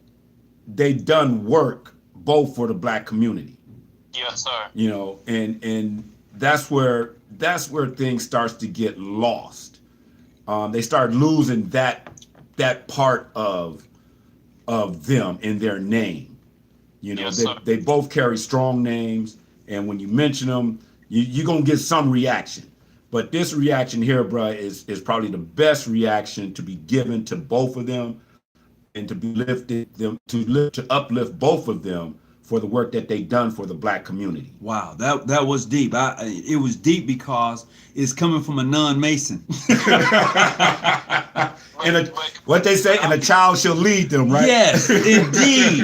they done work both for the black community. Yes, sir. You know, and that's where things starts to get lost. They start losing that part of them in their name. You know, yes, they both carry strong names, and when you mention them, you're gonna get some reaction. But this reaction here, bruh, is probably the best reaction to be given to both of them, and to be to uplift both of them for the work that they done for the black community. Wow, that was deep. It was deep because it's coming from a non-Mason. And what they say, and a child shall lead them, right? Yes, indeed.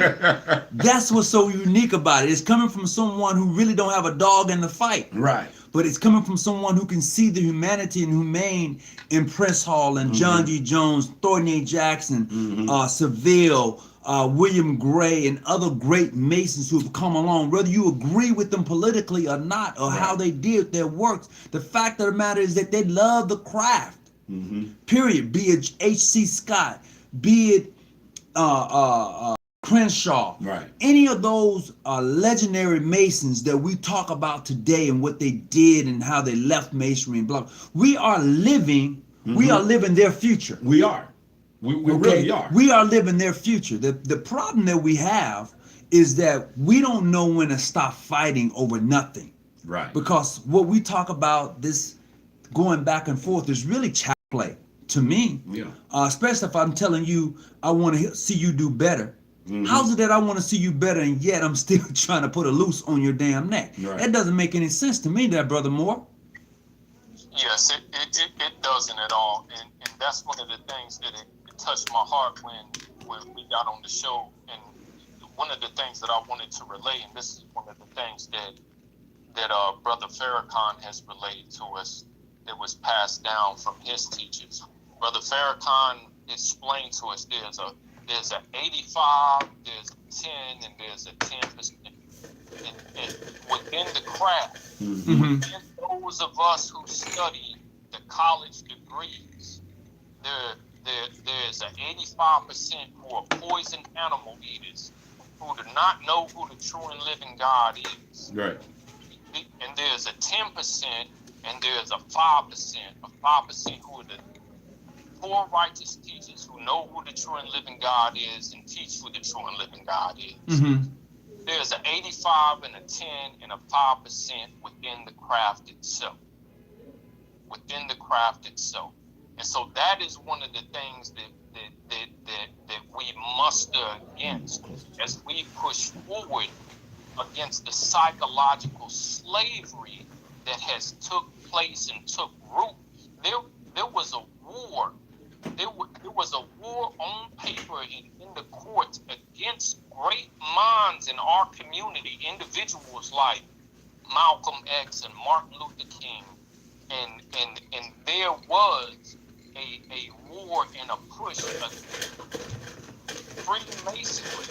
That's what's so unique about it. It's coming from someone who really don't have a dog in the fight. Right. But it's coming from someone who can see the humanity and humane in Prince Hall and John G. Jones, Thornton A. Jackson, Seville, William Gray, and other great Masons who have come along. Whether you agree with them politically or not, or how they did their works, the fact of the matter is that they love the craft. Period. Be it H.C. Scott, be it Crenshaw, right? Any of those legendary Masons that we talk about today and what they did and how they left Masonry and blah. We are living. We are living their future. We are. We really are. We are living their future. The problem that we have is that we don't know when to stop fighting over nothing. Right. Because what we talk about, this going back and forth, is really child play to me. Yeah. Especially if I'm telling you I want to see you do better. How's it that I want to see you better and yet I'm still trying to put a noose on your damn neck? Right. That doesn't make any sense to me, that Brother Moore. Yes, it doesn't at all, and that's one of the things that it touched my heart when we got on the show. And one of the things that I wanted to relay, and this is one of the things that Brother Farrakhan has relayed to us, that was passed down from his teachers. Brother Farrakhan explained to us there's a 85, there's a 10, and there's a 10%. and within the craft, Mm-hmm. within those of us who study the college degrees, there's an 85% who are poison animal eaters who do not know who the true and living God is. Right. And there's a 10% and there's a 5% who are the poor righteous teachers who know who the true and living God is and teach who the true and living God is. Mm-hmm. There's an 85 and a 10 and a 5% within the craft itself. Within the craft itself. And so that is one of the things that we muster against as we push forward against the psychological slavery that has took place and took root. There was a war. There was a war on paper and in the courts against great minds in our community, individuals like Malcolm X and Martin Luther King, and there was a war and a push against Freemasonry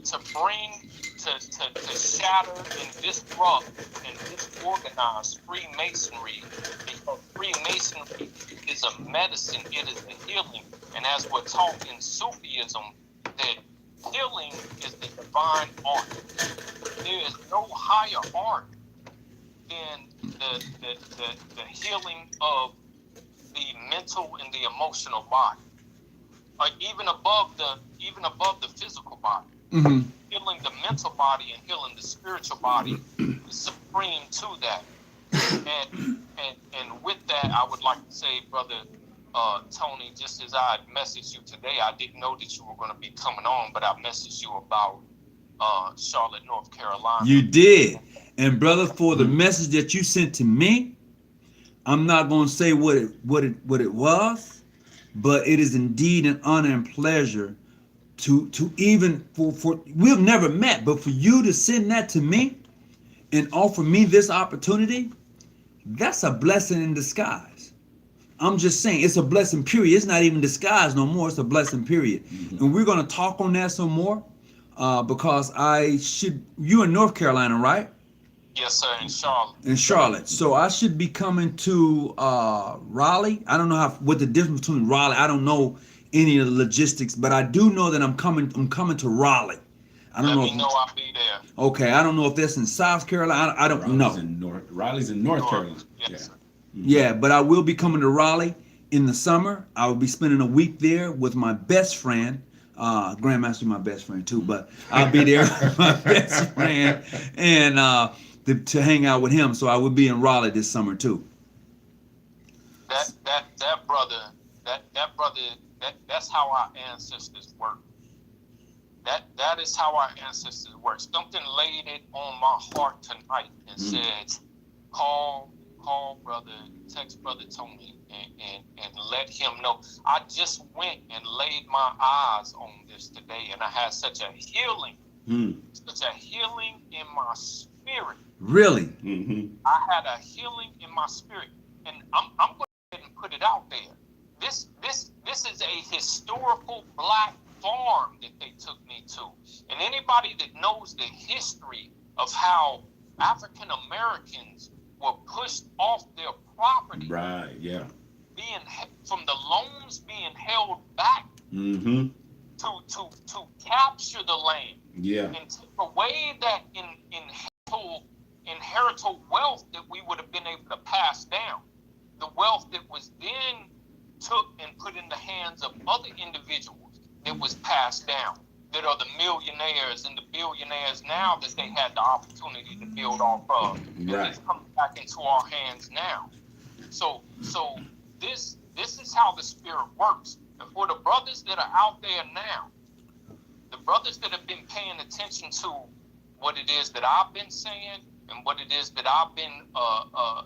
to bring to shatter and disrupt and disorganize Freemasonry, because Freemasonry is a medicine, it is a healing, and as we're taught in Sufism, that healing is the divine art. There is no higher art than the healing of the mental and the emotional body, or even above the physical body. Mm-hmm. Healing the mental body and healing the spiritual body is supreme to that. And with that, I would like to say, brother Tony, just as I had messaged you today, I didn't know that you were going to be coming on, but I messaged you about Charlotte, North Carolina. You did. And brother, for the message that you sent to me, I'm not going to say what it was, but it is indeed an honor and pleasure to even for we've never met, but for you to send that to me and offer me this opportunity, that's a blessing in disguise. I'm just saying, it's a blessing, period. It's not even disguise no more. It's a blessing, period. Mm-hmm. And we're going to talk on that some more because you're in North Carolina, right? Yes, sir, in Charlotte. In Charlotte. So I should be coming to Raleigh. I don't know what the difference between Raleigh. I don't know any of the logistics, but I do know that I'm coming to Raleigh. I don't know. Let me know I'll be there. Okay, I don't know if that's in South Carolina. I don't know. Raleigh's in North Carolina. Yes. Yeah, but I will be coming to Raleigh in the summer. I will be spending a week there with my best friend. Grandmaster, my best friend too, but I'll be there with my best friend and to hang out with him. So I will be in Raleigh this summer too. That brother, that's how our ancestors work. That is how our ancestors work. Something laid it on my heart tonight and said, call brother, text brother Tony and let him know. I just went and laid my eyes on this today, and I had such a healing, such a healing in my spirit. Really? Mm-hmm. I had a healing in my spirit, and I'm going to go ahead and put it out there. This is a historical black farm that they took me to, and anybody that knows the history of how African Americans were pushed off their property, right? Yeah, from the loans being held back, to capture the land, and take away that inheritable wealth that we would have been able to pass down, the wealth that was then took and put in the hands of other individuals that was passed down, that are the millionaires and the billionaires now that they had the opportunity to build off of. And it's coming back into our hands now. So this is how the spirit works. And for the brothers that are out there now, the brothers that have been paying attention to what it is that I've been saying and what it is that I've been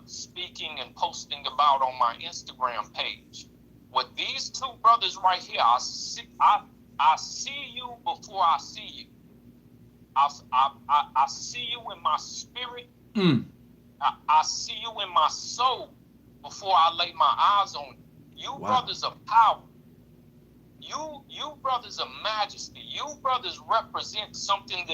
speaking and posting about on my Instagram page, what these two brothers right here, I see you before I see you. I see you in my spirit. I see you in my soul before I lay my eyes on you. You brothers of power. You brothers of majesty. You brothers represent something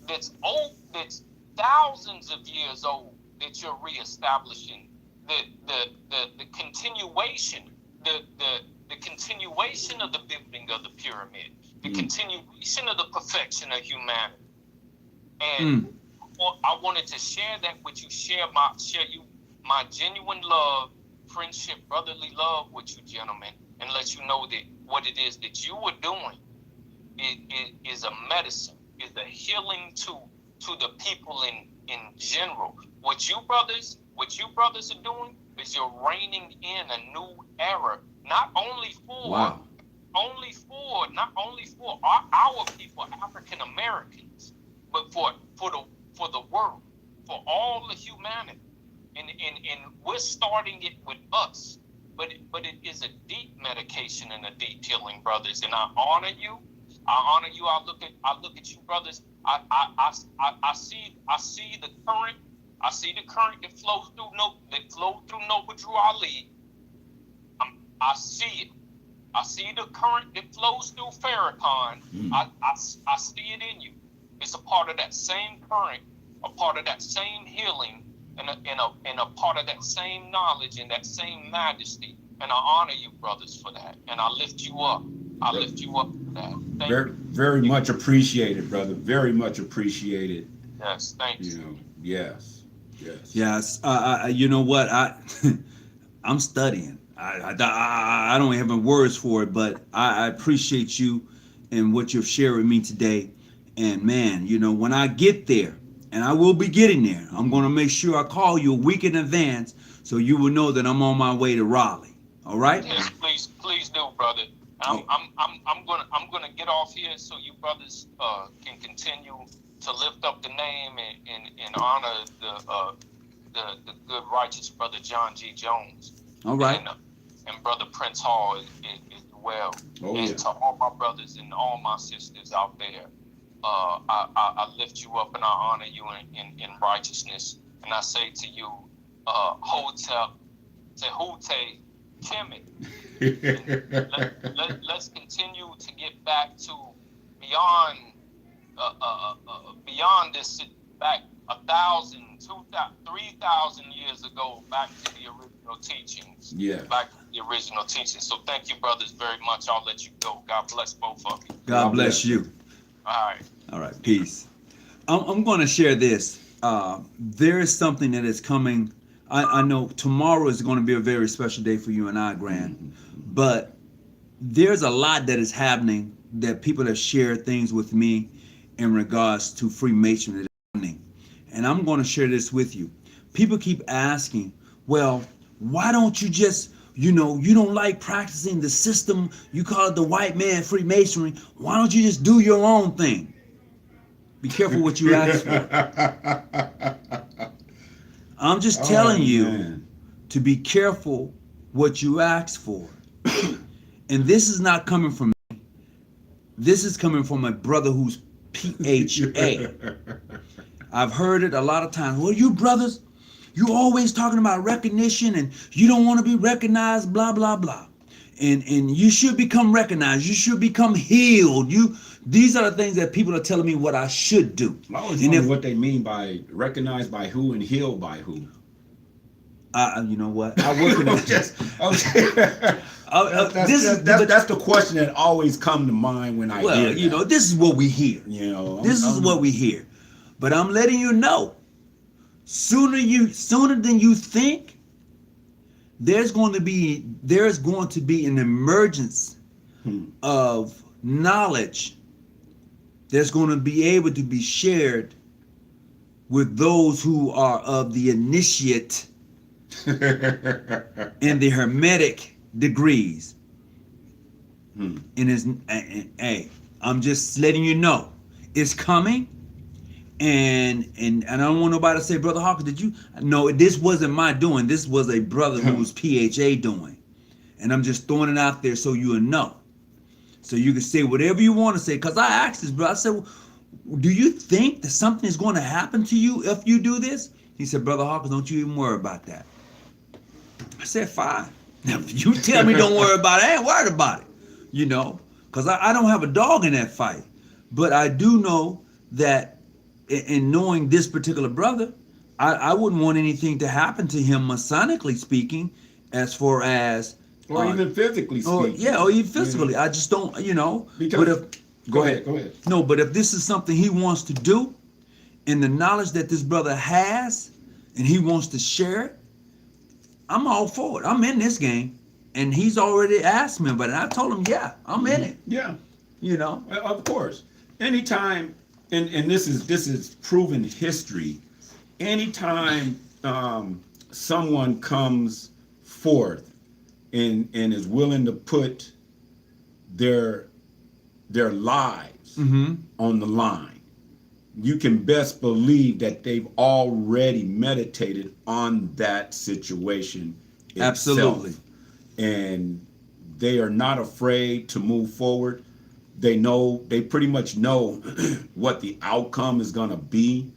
that's old, that's thousands of years old, that you're reestablishing the continuation, the continuation of the building of the pyramid, the continuation of the perfection of humanity. And I wanted to share that with you, share my genuine love, friendship, brotherly love with you, gentlemen, and let you know that what it is that you are doing is a medicine, is a healing to the people in general. What you brothers are doing is you're reigning in a new era, not only for our people, African Americans, but for the world, for all of humanity. And we're starting it with us, but it is a deep medication and a deep healing, brothers. And I honor you. I look at you, brothers. I see the current. I see the current that flows through Noble Drew Ali. I see it. I see the current that flows through Farrakhan. I see it in you. It's a part of that same current, a part of that same healing, and a part of that same knowledge and that same majesty. And I honor you, brothers, for that. And I lift you up. I lift you up for that. Very much appreciated, brother. Very much appreciated. Yes, thank you. You know, yes. Yes. You know what? I'm studying. I don't have words for it, but I appreciate you and what you've shared with me today. And man, you know, when I get there, and I will be getting there, I'm going to make sure I call you a week in advance so you will know that I'm on my way to Raleigh. All right? Yes, please do, brother. I'm gonna get off here so you brothers can continue to lift up the name and honor the good righteous brother John G. Jones. All right. And brother Prince Hall as well. And to all my brothers and all my sisters out there, I lift you up and I honor you in righteousness. And I say to you, Hotep, Tehute, Kemet. Let's continue to get back to beyond this, back 1,000, 2,000, 3,000 years ago, back to the original teachings. Yeah. Back to the original teachings. So thank you, brothers, very much. I'll let you go. God bless both of you. God bless you. All right. Peace. I'm going to share this. There is something that is coming. I know tomorrow is going to be a very special day for you and I, Grant. But there's a lot that is happening that people have shared things with me in regards to Freemasonry. And I'm going to share this with you. People keep asking, well, why don't you just, you don't like practicing the system, you call it the white man Freemasonry, why don't you just do your own thing? Be careful what you ask for. I'm just telling you to be careful what you ask for. And this is not coming from me. This is coming from a brother who's PHA. I've heard it a lot of times. Well, you brothers, you always talking about recognition and you don't want to be recognized, blah, blah, blah. And you should become recognized. You should become healed. These are the things that people are telling me what I should do. I always wonder what they mean by recognized by who and healed by who. You know what? I work in that's the question that always come to mind when I hear that. This is what we hear. This is what we hear. But I'm letting you know, sooner than you think, there's going to be an emergence of knowledge that's going to be able to be shared with those who are of the initiate and the hermetic degrees. Hey, I'm just letting you know it's coming. And I don't want nobody to say, Brother Hawkins, did you? No, this wasn't my doing. This was a brother who was PHA doing. And I'm just throwing it out there so you'll know. So you can say whatever you want to say. Because I asked this brother, I said, do you think that something is going to happen to you if you do this? He said, Brother Hawkins, don't you even worry about that. I said, fine. Now, if you tell me don't worry about it, I ain't worried about it. Because I don't have a dog in that fight. But I do know that in knowing this particular brother, I wouldn't want anything to happen to him Masonically speaking, as far as or even physically or speaking. yeah, or even you know. physically. I just don't, Because but if go ahead. no, but if this is something he wants to do, and the knowledge that this brother has, and he wants to share it, I'm all for it. I'm in this game, and he's already asked me about it. I told him, yeah, I'm in it. Yeah. You know, Of course. Anytime, and this is proven history. Anytime someone comes forth and is willing to put their lives on the line, you can best believe that they've already meditated on that situation itself. Absolutely. And they are not afraid to move forward. They pretty much know what the outcome is going to be,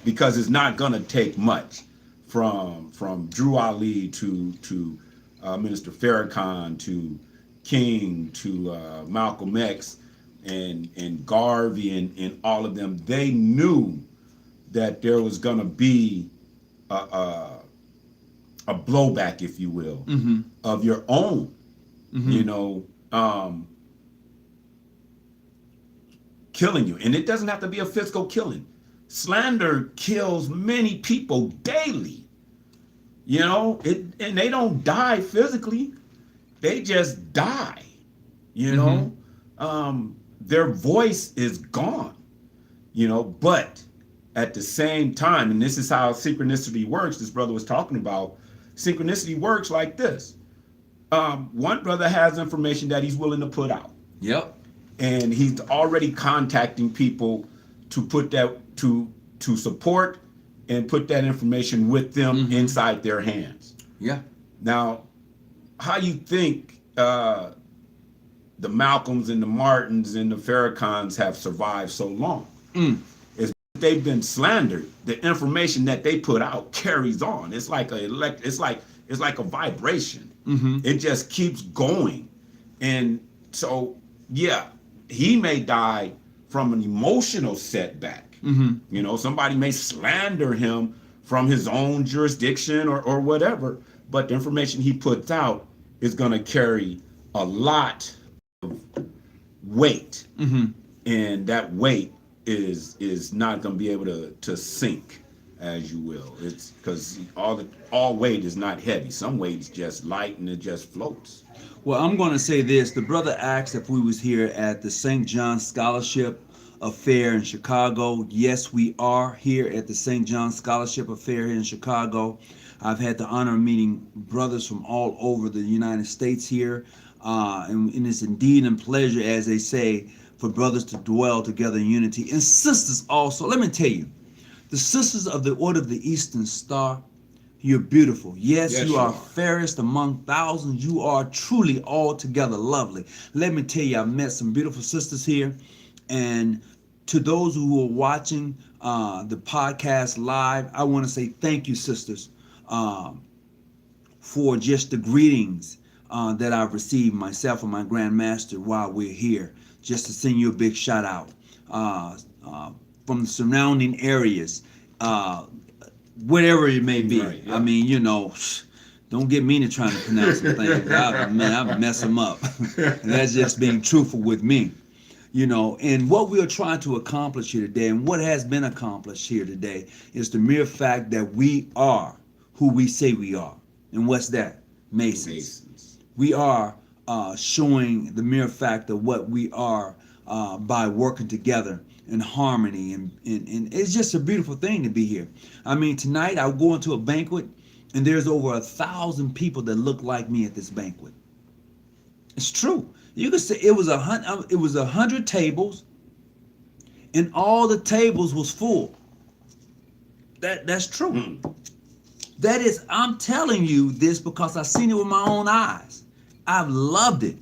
because it's not going to take much from Drew Ali to Minister Farrakhan to King to Malcolm X and Garvey and all of them. They knew that there was going to be a blowback, if you will, of your own, killing you. And it doesn't have to be a physical killing. Slander kills many people daily, and they don't die physically. They just die, their voice is gone, but at the same time, and this is how synchronicity works, this brother was talking about, synchronicity works like this. One brother has information that he's willing to put out. Yep. And he's already contacting people to put that to support and put that information with them inside their hands. Yeah. Now, how you think the Malcolms and the Martins and the Farrakhan's have survived so long? Is they've been slandered. The information that they put out carries on. It's like a vibration. It just keeps going, and so yeah. He may die from an emotional setback. Somebody may slander him from his own jurisdiction or whatever, but the information he puts out is going to carry a lot of weight. And that weight is not going to be able to sink, as you will. It's because all weight is not heavy. Some weight is just light and it just floats. Well, I'm going to say this. The brother asked if we was here at the St. John Scholarship Affair in Chicago. Yes, we are here at the St. John Scholarship Affair here in Chicago. I've had the honor of meeting brothers from all over the United States here. And it's indeed a pleasure, as they say, for brothers to dwell together in unity. And sisters also. Let me tell you, the sisters of the Order of the Eastern Star, you're beautiful. Yes, you are fairest among thousands. You are truly altogether lovely. Let me tell you, I've met some beautiful sisters here. And to those who are watching the podcast live, I want to say thank you, sisters, for just the greetings that I've received, myself and my Grand Master, while we're here. Just to send you a big shout out from the surrounding areas. Whatever it may be. Right, yeah. I mean, don't get me to trying to pronounce some things. I mess them up. And that's just being truthful with me. And what we are trying to accomplish here today, and what has been accomplished here today, is the mere fact that we are who we say we are. And what's that? Masons. We are showing the mere fact of what we are by working together in harmony, and it's just a beautiful thing to be here. I mean, tonight I'll go into a banquet and there's over 1,000 people that look like me at this banquet. It's true. You could say it was 100 tables and all the tables was full. That's true. That is, I'm telling you this because I've seen it with my own eyes. I've loved it.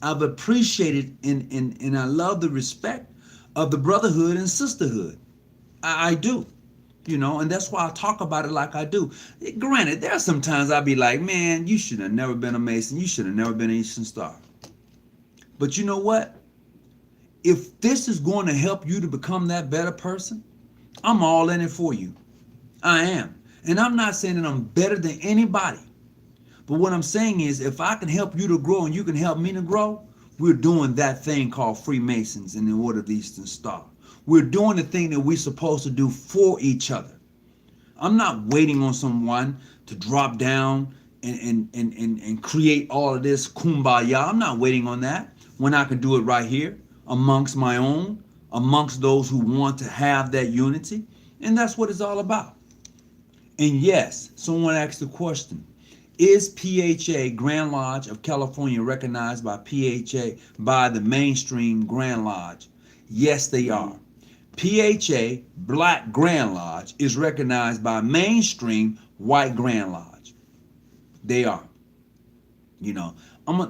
I've appreciated and I love the respect of the brotherhood and sisterhood. I do, and that's why I talk about it like I do. Granted, there are some times I'll be like, man, you should have never been a Mason. You should have never been an Eastern Star. But you know what? if this is going to help you to become that better person, I'm all in it for you. I am. And I'm not saying that I'm better than anybody. But what I'm saying is, if I can help you to grow and you can help me to grow, we're doing that thing called Freemasons in the Order of the Eastern Star. We're doing the thing that we're supposed to do for each other. I'm not waiting on someone to drop down and create all of this kumbaya. I'm not waiting on that when I can do it right here amongst my own, amongst those who want to have that unity. And that's what it's all about. And yes, someone asked the question, is PHA Grand Lodge of California recognized by PHA by the mainstream Grand Lodge? Yes, they are. PHA Black Grand Lodge is recognized by mainstream White Grand Lodge. They are. You know,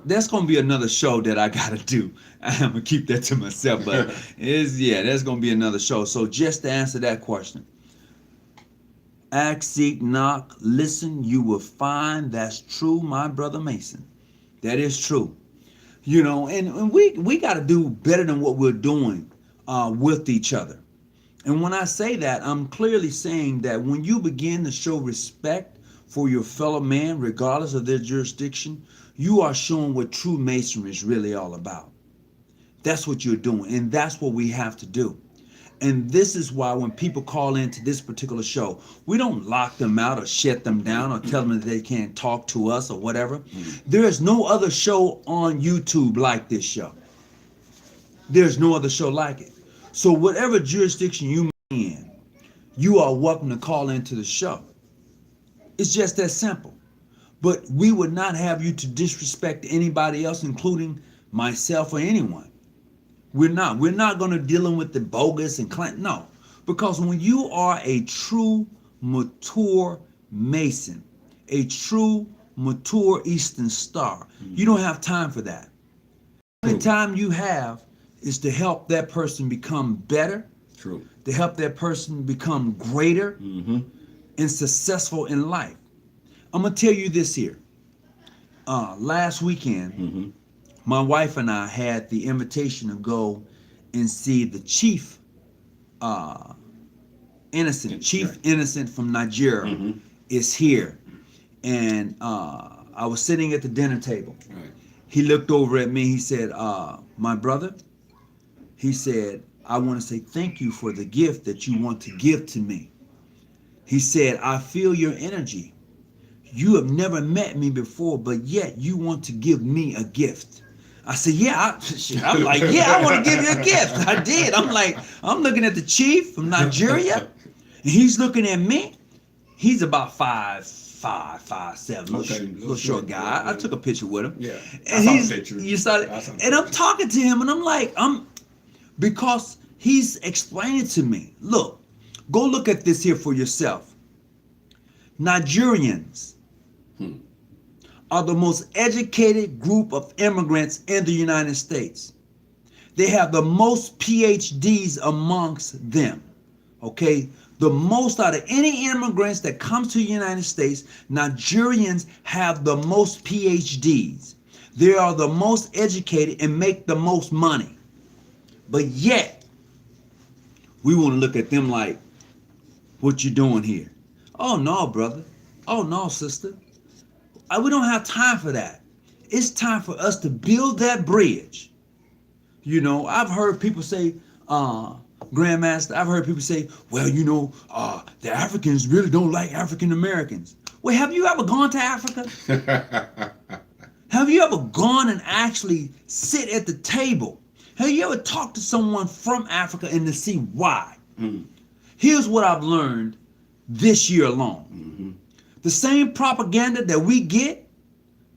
that's gonna be another show that I gotta do. I'm gonna keep that to myself, but that's gonna be another show. So just to answer that question. Ask, seek, knock, listen, you will find. That's true, my brother Mason. That is true. You know, and we got to do better than what we're doing with each other. And when I say that, I'm clearly saying that when you begin to show respect for your fellow man, regardless of their jurisdiction, you are showing what true masonry is really all about. That's what you're doing, and that's what we have to do. And this is why when people call into this particular show, we don't lock them out or shut them down or tell them that they can't talk to us or whatever. There is no other show on YouTube like this show. There's no other show like it. So whatever jurisdiction you're in, you are welcome to call into the show. It's just that simple. But we would not have you to disrespect anybody else, including myself or anyone. We're not going to dealing with the bogus and Clinton. No, because when you are a true, mature Mason, a true, mature Eastern Star, you don't have time for that. The only time you have is to help that person become better, to help that person become greater and successful in life. I'm going to tell you this here. Last weekend, my wife and I had the invitation to go and see the Chief Innocent. Chief Innocent from Nigeria is here. And I was sitting at the dinner table. Right. He looked over at me. He said, my brother, he said, I want to say thank you for the gift that you want to give to me. He said, I feel your energy. You have never met me before, but yet you want to give me a gift. I said, I'm like, I want to give you a gift. I did. I'm looking at the chief from Nigeria, and he's looking at me. He's about 5'7", little short guy. I took a picture with him. Yeah, and you saw it. And I'm talking to him, and I'm like, because he's explaining to me. Look, go look at this here for yourself. Nigerians are the most educated group of immigrants in the United States. They have the most PhDs amongst them, okay? The most out of any immigrants that come to the United States, Nigerians have the most PhDs. They are the most educated and make the most money. But yet, we want to look at them like, what you doing here? Oh, no, brother. Oh, no, sister. We don't have time for that. It's time for us to build that bridge. You know, I've heard people say, Grandmaster, I've heard people say, well, you know, the Africans really don't like African Americans. Well, have you ever gone to Africa? Have you ever gone and actually sit at the table? Have you ever talked to someone from Africa and to see why? Here's what I've learned this year alone. The same propaganda that we get,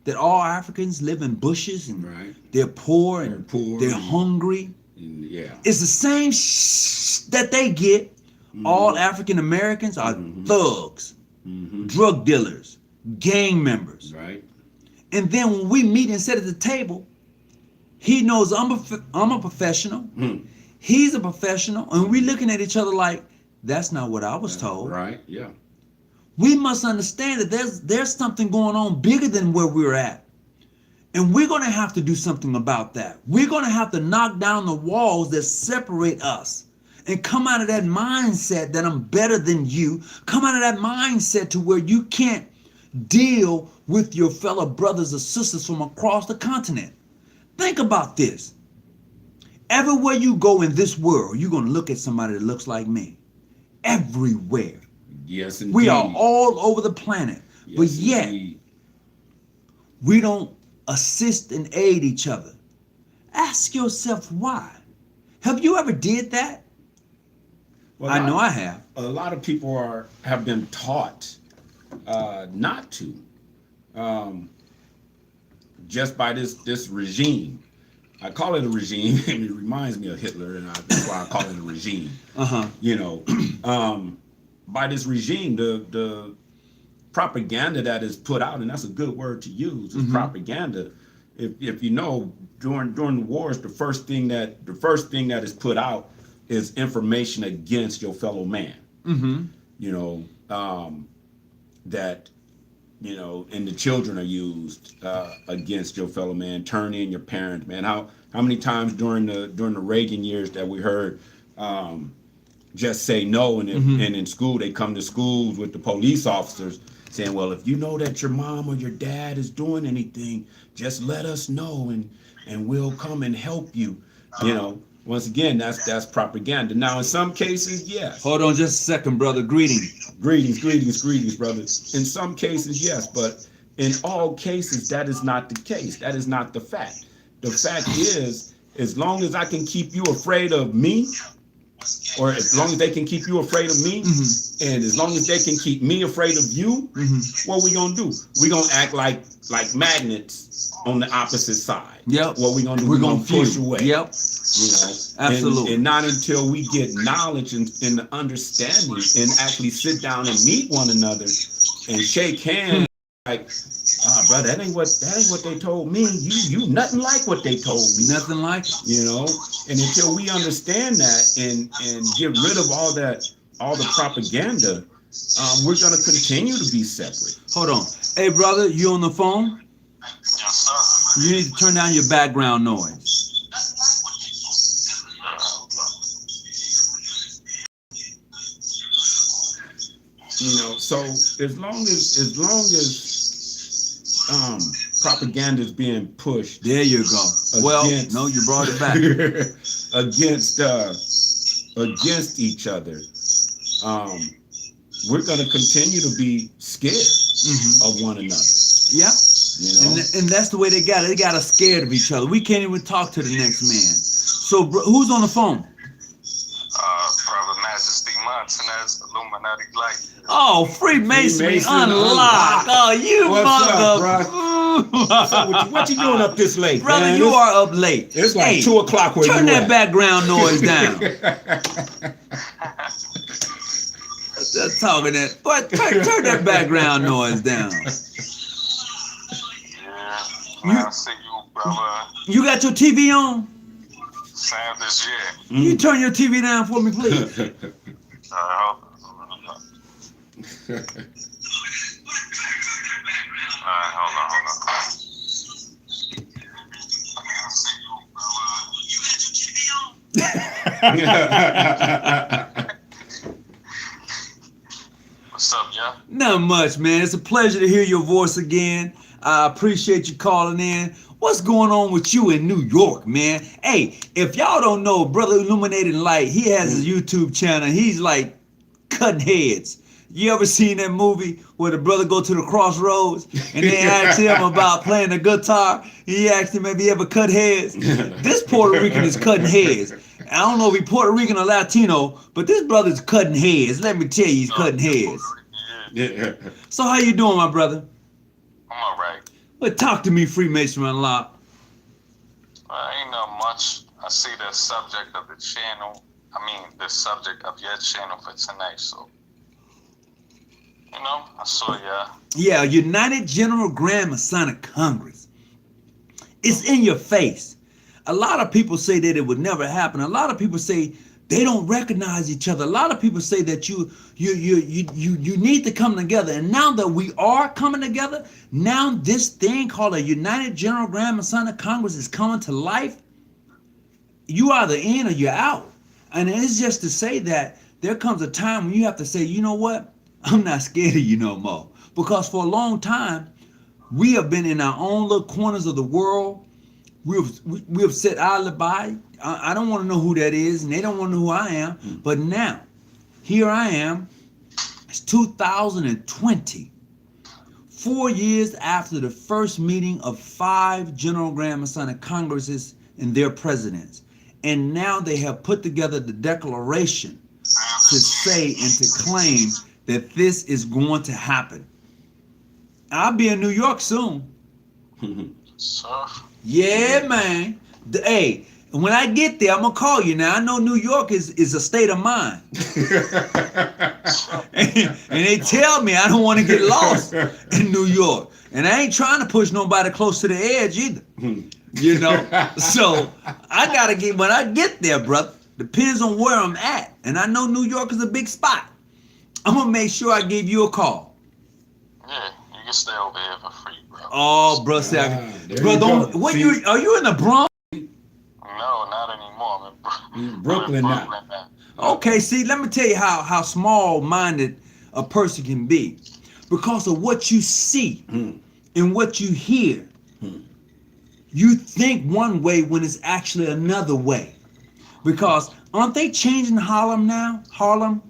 that all Africans live in bushes and they're poor and they're hungry. It's the same that they get. All African Americans are thugs, drug dealers, gang members. And then when we meet and sit at the table, he knows I'm a professional. He's a professional. And we're looking at each other like, that's not what I was told. We must understand that there's something going on bigger than where we're at. And we're going to have to do something about that. We're going to have to knock down the walls that separate us and come out of that mindset that I'm better than you. Come out of that mindset to where you can't deal with your fellow brothers or sisters from across the continent. Think about this. Everywhere you go in this world, you're going to look at somebody that looks like me. Everywhere. Yes, indeed. We are all over the planet. Yes, but yet, indeed. we don't assist and aid each other. Ask yourself why. Have you ever did that? Well, I know I have. A lot of people have been taught not to, just by this regime. I call it a regime, and it reminds me of Hitler, and that's why I call it a regime. You know, by this regime, the propaganda that is put out, and that's a good word to use, is propaganda. If you know, during the wars, the first thing that is put out is information against your fellow man. You know, that, you know, and the children are used against your fellow man. Turn in your parent, man. How many times during the Reagan years that we heard just say no, and and in school they come to schools with the police officers saying, well, if you know that your mom or your dad is doing anything, just let us know and we'll come and help you. You know, once again, that's propaganda. Now, in some cases, yes. Hold on just a second, brother. Greetings, brothers. In some cases, yes, but in all cases, that is not the case. That is not the fact. The fact is, as long as I can keep you afraid of me, or as long as they can keep you afraid of me, and as long as they can keep me afraid of you, what we gonna do? We gonna act like magnets on the opposite side. Yep. What we gonna do? We're We gonna push feud. away. Yep. You know, Absolutely. and not until we get knowledge and the understanding and actually sit down and meet one another and shake hands like, brother, that ain't what they told me. You nothing like what they told me. Nothing like it. You know, and until we understand that and get rid of all the propaganda, we're gonna continue to be separate. Hold on. Hey, brother, you on the phone? Yes, sir. You need to turn down your background noise. You know, so as long as propaganda is being pushed. There you go. Well, no, you brought it back. against each other, we're going to continue to be scared of one another. Yep. You know? And that's the way they got it. They got us scared of each other. We can't even talk to the next man. So, who's on the phone? Brother Majesty Montanez, Illuminati Light. Oh, Freemasonry Freemason unlocked. unlocked. Oh, you What's mother. up, What's up with you? What you doing up this late, Brother, man? you are up late. It's like Hey, 2 o'clock where turn you that at. background noise down. Just talking that. But turn that background noise down. Yeah, man, I see you, brother. You got your TV on? Sam this year. You turn your TV down for me, please. Hold on. What's up, yeah? Not much, man. It's a pleasure to hear your voice again. I appreciate you calling in. What's going on with you in New York, man? Hey, if y'all don't know, Brother Illuminated Light, he has his YouTube channel. He's like cutting heads. You ever seen that movie where the brother go to the crossroads and they ask him about playing the guitar? He asked him if he ever cut heads. This Puerto Rican is cutting heads. I don't know if he's Puerto Rican or Latino, but this brother's cutting heads. Let me tell you, he's cutting heads. Yeah. So how you doing, my brother? I'm alright. Well, talk to me, Freemason Unlocked. Ain't not much. I see the subject of the channel. The subject of your channel for tonight. So, you know, I saw ya. Yeah, United General Grand Masonic Congress. It's in your face. A lot of people say that it would never happen. A lot of people say They don't recognize each other. A lot of people say that you need to come together. And now that we are coming together, now this thing called a United General Grand Masonic Congress is coming to life. You either in or you're out. And it's just to say that there comes a time when you have to say, you know what? I'm not scared of you no more. Because for a long time, we have been in our own little corners of the world. We have said alibi. I don't want to know who that is, and they don't want to know who I am. But now, here I am. It's 2020. 4 years after the first meeting of 5 General Grand Masonic Congresses and their presidents. And now they have put together the declaration to say and to claim that this is going to happen. I'll be in New York soon. Sir. Yeah, man. Hey, when I get there, I'm gonna call you. Now I know New York is a state of mind, and they tell me I don't want to get lost in New York, and I ain't trying to push nobody close to the edge either. You know, so I gotta get when I get there, brother. Depends on where I'm at, and I know New York is a big spot. I'm gonna make sure I give you a call. Yeah, you can stay over here for free, bro. Oh, bro, are you in the Bronx? No, not anymore. I'm in Brooklyn now. Okay, see, let me tell you how small-minded a person can be. Because of what you see and what you hear. You think one way when it's actually another way. Because aren't they changing Harlem now? Harlem?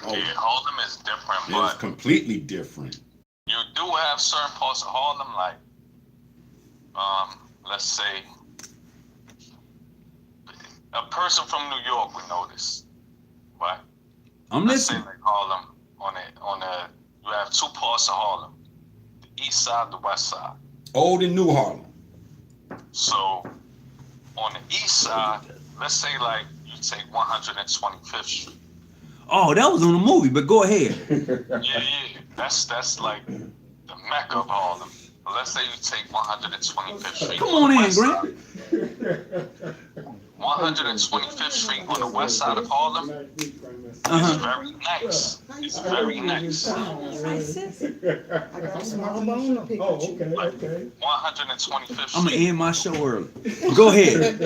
Yeah, Harlem is different, It's but completely different. you do have certain parts of Harlem, like, let's say, a person from New York would know this, right? I'm Let's say listening. like Harlem, you have 2 parts of Harlem, the east side, the west side. Old and new Harlem. So on the east side, let's say like you take 125th Street. Oh, that was on the movie, but go ahead. Yeah, that's like the mecca of Harlem. But let's say you take 125th Street. Come on in, Grant. 125th Street on the west side of Harlem is very nice. It's very nice. Oh, okay. 125th I'm gonna Street. end my show early. Go ahead.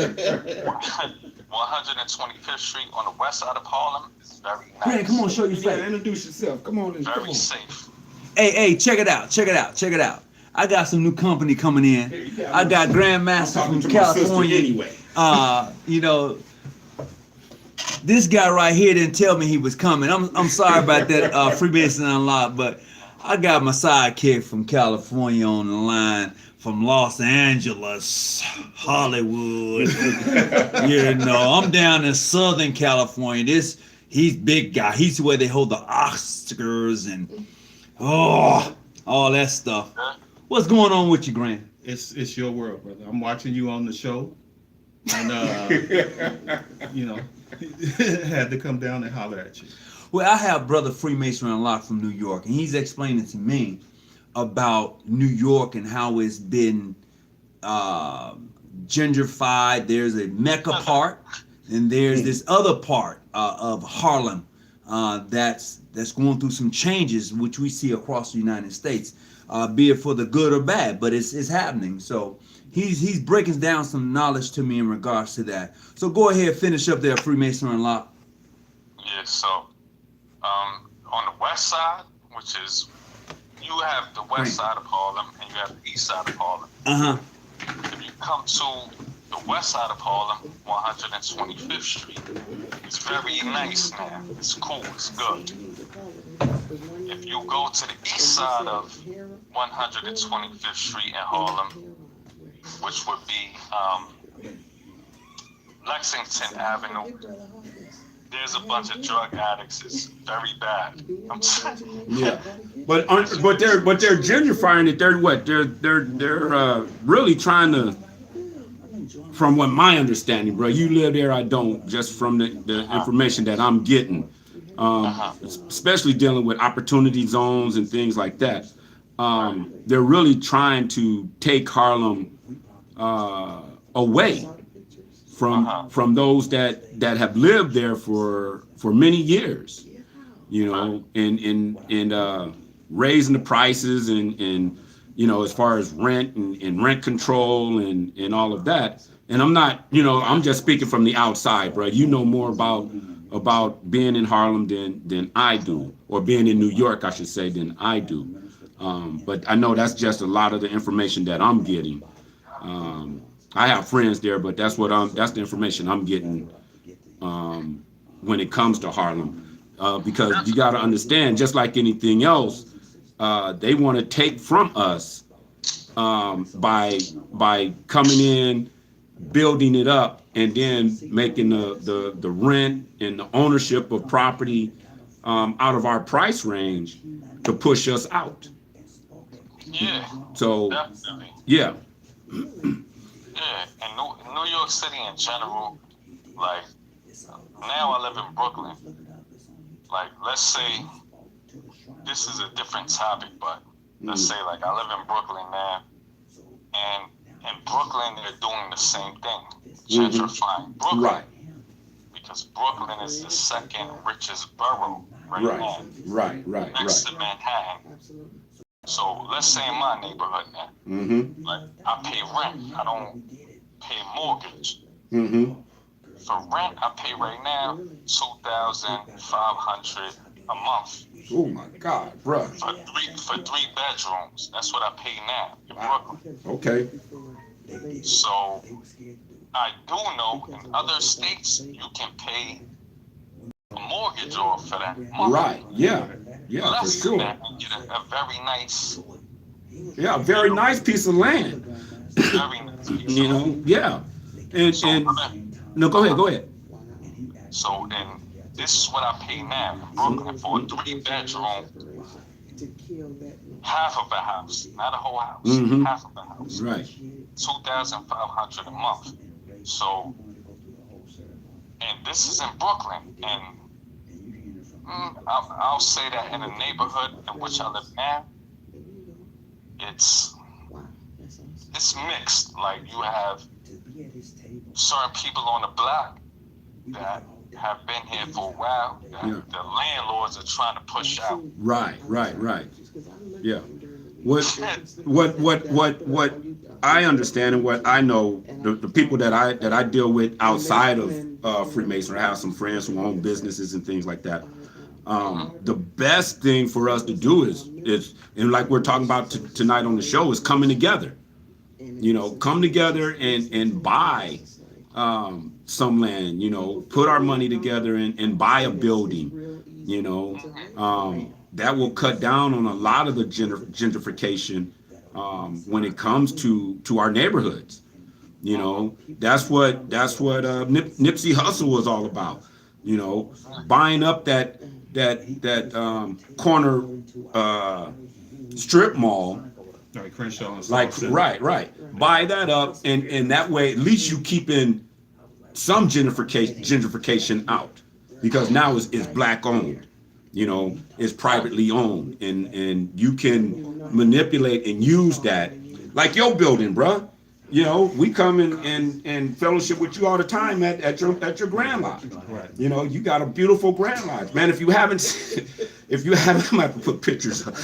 125th Street on the west side of Harlem is very nice. Grant, come on, show your You gotta face. introduce yourself. Come on. Come Very on. safe. Hey, check it out. I got some new company coming in. I got Grandmaster talking from to my sister California. anyway. You know, this guy right here didn't tell me he was coming. I'm sorry about that, Freemason Unlocked, but I got my sidekick from California on the line, from Los Angeles, Hollywood. You know, I'm down in Southern California. He's big guy. He's where they hold the Oscars and all that stuff. What's going on with you, Grant? It's your world, brother. I'm watching you on the show, and you know, had to come down and holler at you. Well, I have Brother Freemason Unlocked from New York, and he's explaining to me about New York and how it's been gentrified. There's a Mecca part, and there's this other part of Harlem that's going through some changes, which we see across the United States, be it for the good or bad, but it's happening. So he's breaking down some knowledge to me in regards to that. So go ahead, finish up there, Freemason Unlocked. Yeah, so on the west side, which is, you have the west side of Harlem and you have the east side of Harlem. If you come to the west side of Harlem, 125th Street, it's very nice now. It's cool, it's good. If you go to the east side of 125th Street in Harlem, which would be Lexington Avenue, there's a bunch of drug addicts. It's very bad. I'm Yeah, but they're gentrifying it. They're really trying to. From what my understanding, bro, you live there, I don't. Just from the information that I'm getting, especially dealing with opportunity zones and things like that. They're really trying to take Harlem away from those that have lived there for many years, you know, and raising the prices and you know, as far as rent and rent control and all of that. And I'm not, you know, I'm just speaking from the outside, bro. You know more about being in Harlem than I do, or being in New York, I should say, than I do. But I know that's just a lot of the information that I'm getting. I have friends there, but that's the information I'm getting when it comes to Harlem. Because you got to understand, just like anything else, they want to take from us by coming in, building it up, and then making the rent and the ownership of property out of our price range to push us out. Yeah. So, Definitely. yeah. Yeah, and New York City in general, like, now I live in Brooklyn. Like, let's say, this is a different topic, but let's say, like, I live in Brooklyn now, and in Brooklyn, they're doing the same thing, gentrifying Brooklyn. Right. Because Brooklyn is the second richest borough now. Right. Next to Manhattan. So let's say in my neighborhood now, like, I pay rent, I don't pay mortgage. For rent, I pay right now $2,500 a month. Oh my God, bro. For three bedrooms, that's what I pay now in Brooklyn. Okay. So I do know in other states you can pay a mortgage off for that month. Right. Yeah, for Less sure. than that, and get a very nice, Yeah, a very nice piece of land. very nice. You know, yeah. And no, go ahead. So, and this is what I pay now in Brooklyn for a 3-bedroom, half of a house, not a whole house, half of a house. Right. $2,500 a month. So, and this is in Brooklyn, and I'll say that in the neighborhood in which I live now, it's mixed. Like, you have certain people on the block that have been here for a while that the landlords are trying to push out. Right. Yeah. What I understand and what I know, the people that I deal with outside of Freemasonry, I have some friends who own businesses and things like that. The best thing for us to do is and like we're talking about tonight on the show, is coming together. You know, come together and buy some land, you know, put our money together and buy a building, you know, that will cut down on a lot of the gentrification when it comes to our neighborhoods. You know, that's what Nipsey Hussle was all about, you know, buying up that corner strip mall. Like Crenshaw and Like, right. Buy that up, and that way at least you keep in some gentrification out, because now it's black owned, you know, it's privately owned, and you can manipulate and use that, like your building, bruh. You know, we come and fellowship with you all the time at your Grand Lodge. Right. You know, you got a beautiful Grand Lodge, man. If you haven't, I'm gonna have to put pictures up.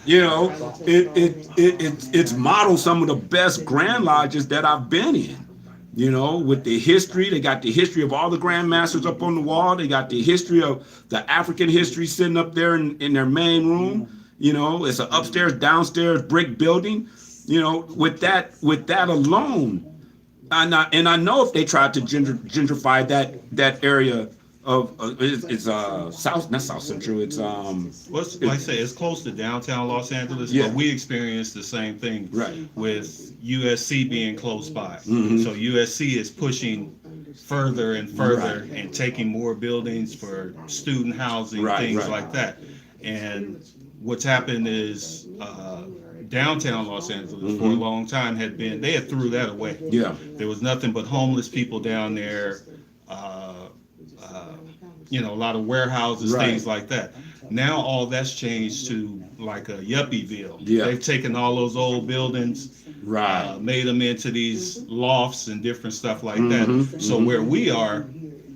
You know, it's modeled some of the best Grand Lodges that I've been in. You know, with the history, they got the history of all the Grand Masters up on the wall. They got the history of the African history sitting up there in their main room. You know, it's an upstairs, downstairs brick building. You know, with that alone, and I know if they tried to gentrify that area of it's south, not South Central. It's like I say, it's close to downtown Los Angeles, Yeah. but we experienced the same thing Right. with USC being close by. Mhm. So USC is pushing further and further and taking more buildings for student housing, things like that. And what's happened is downtown Los Angeles for a long time they had threw that away. Yeah. There was nothing but homeless people down there. You know, a lot of warehouses, things like that. Now all that's changed to like a yuppieville. Yeah. They've taken all those old buildings Right. made them into these lofts and different stuff like that. So where we are,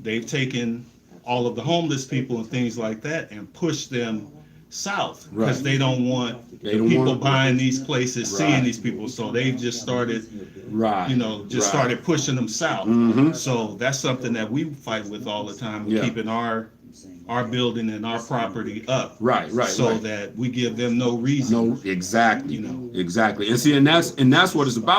they've taken all of the homeless people and things like that and pushed them south because Right. they don't want They the don't people want- buying these places Right. seeing these people. So they've just started, Right. you know, just Right. started pushing them south. Mhm. So that's something that we fight with all the time, with Yeah. keeping our building and our property up. Right, right, So right. that we give them no reason. No, exactly. You know. Exactly. And see, and that's what it's about.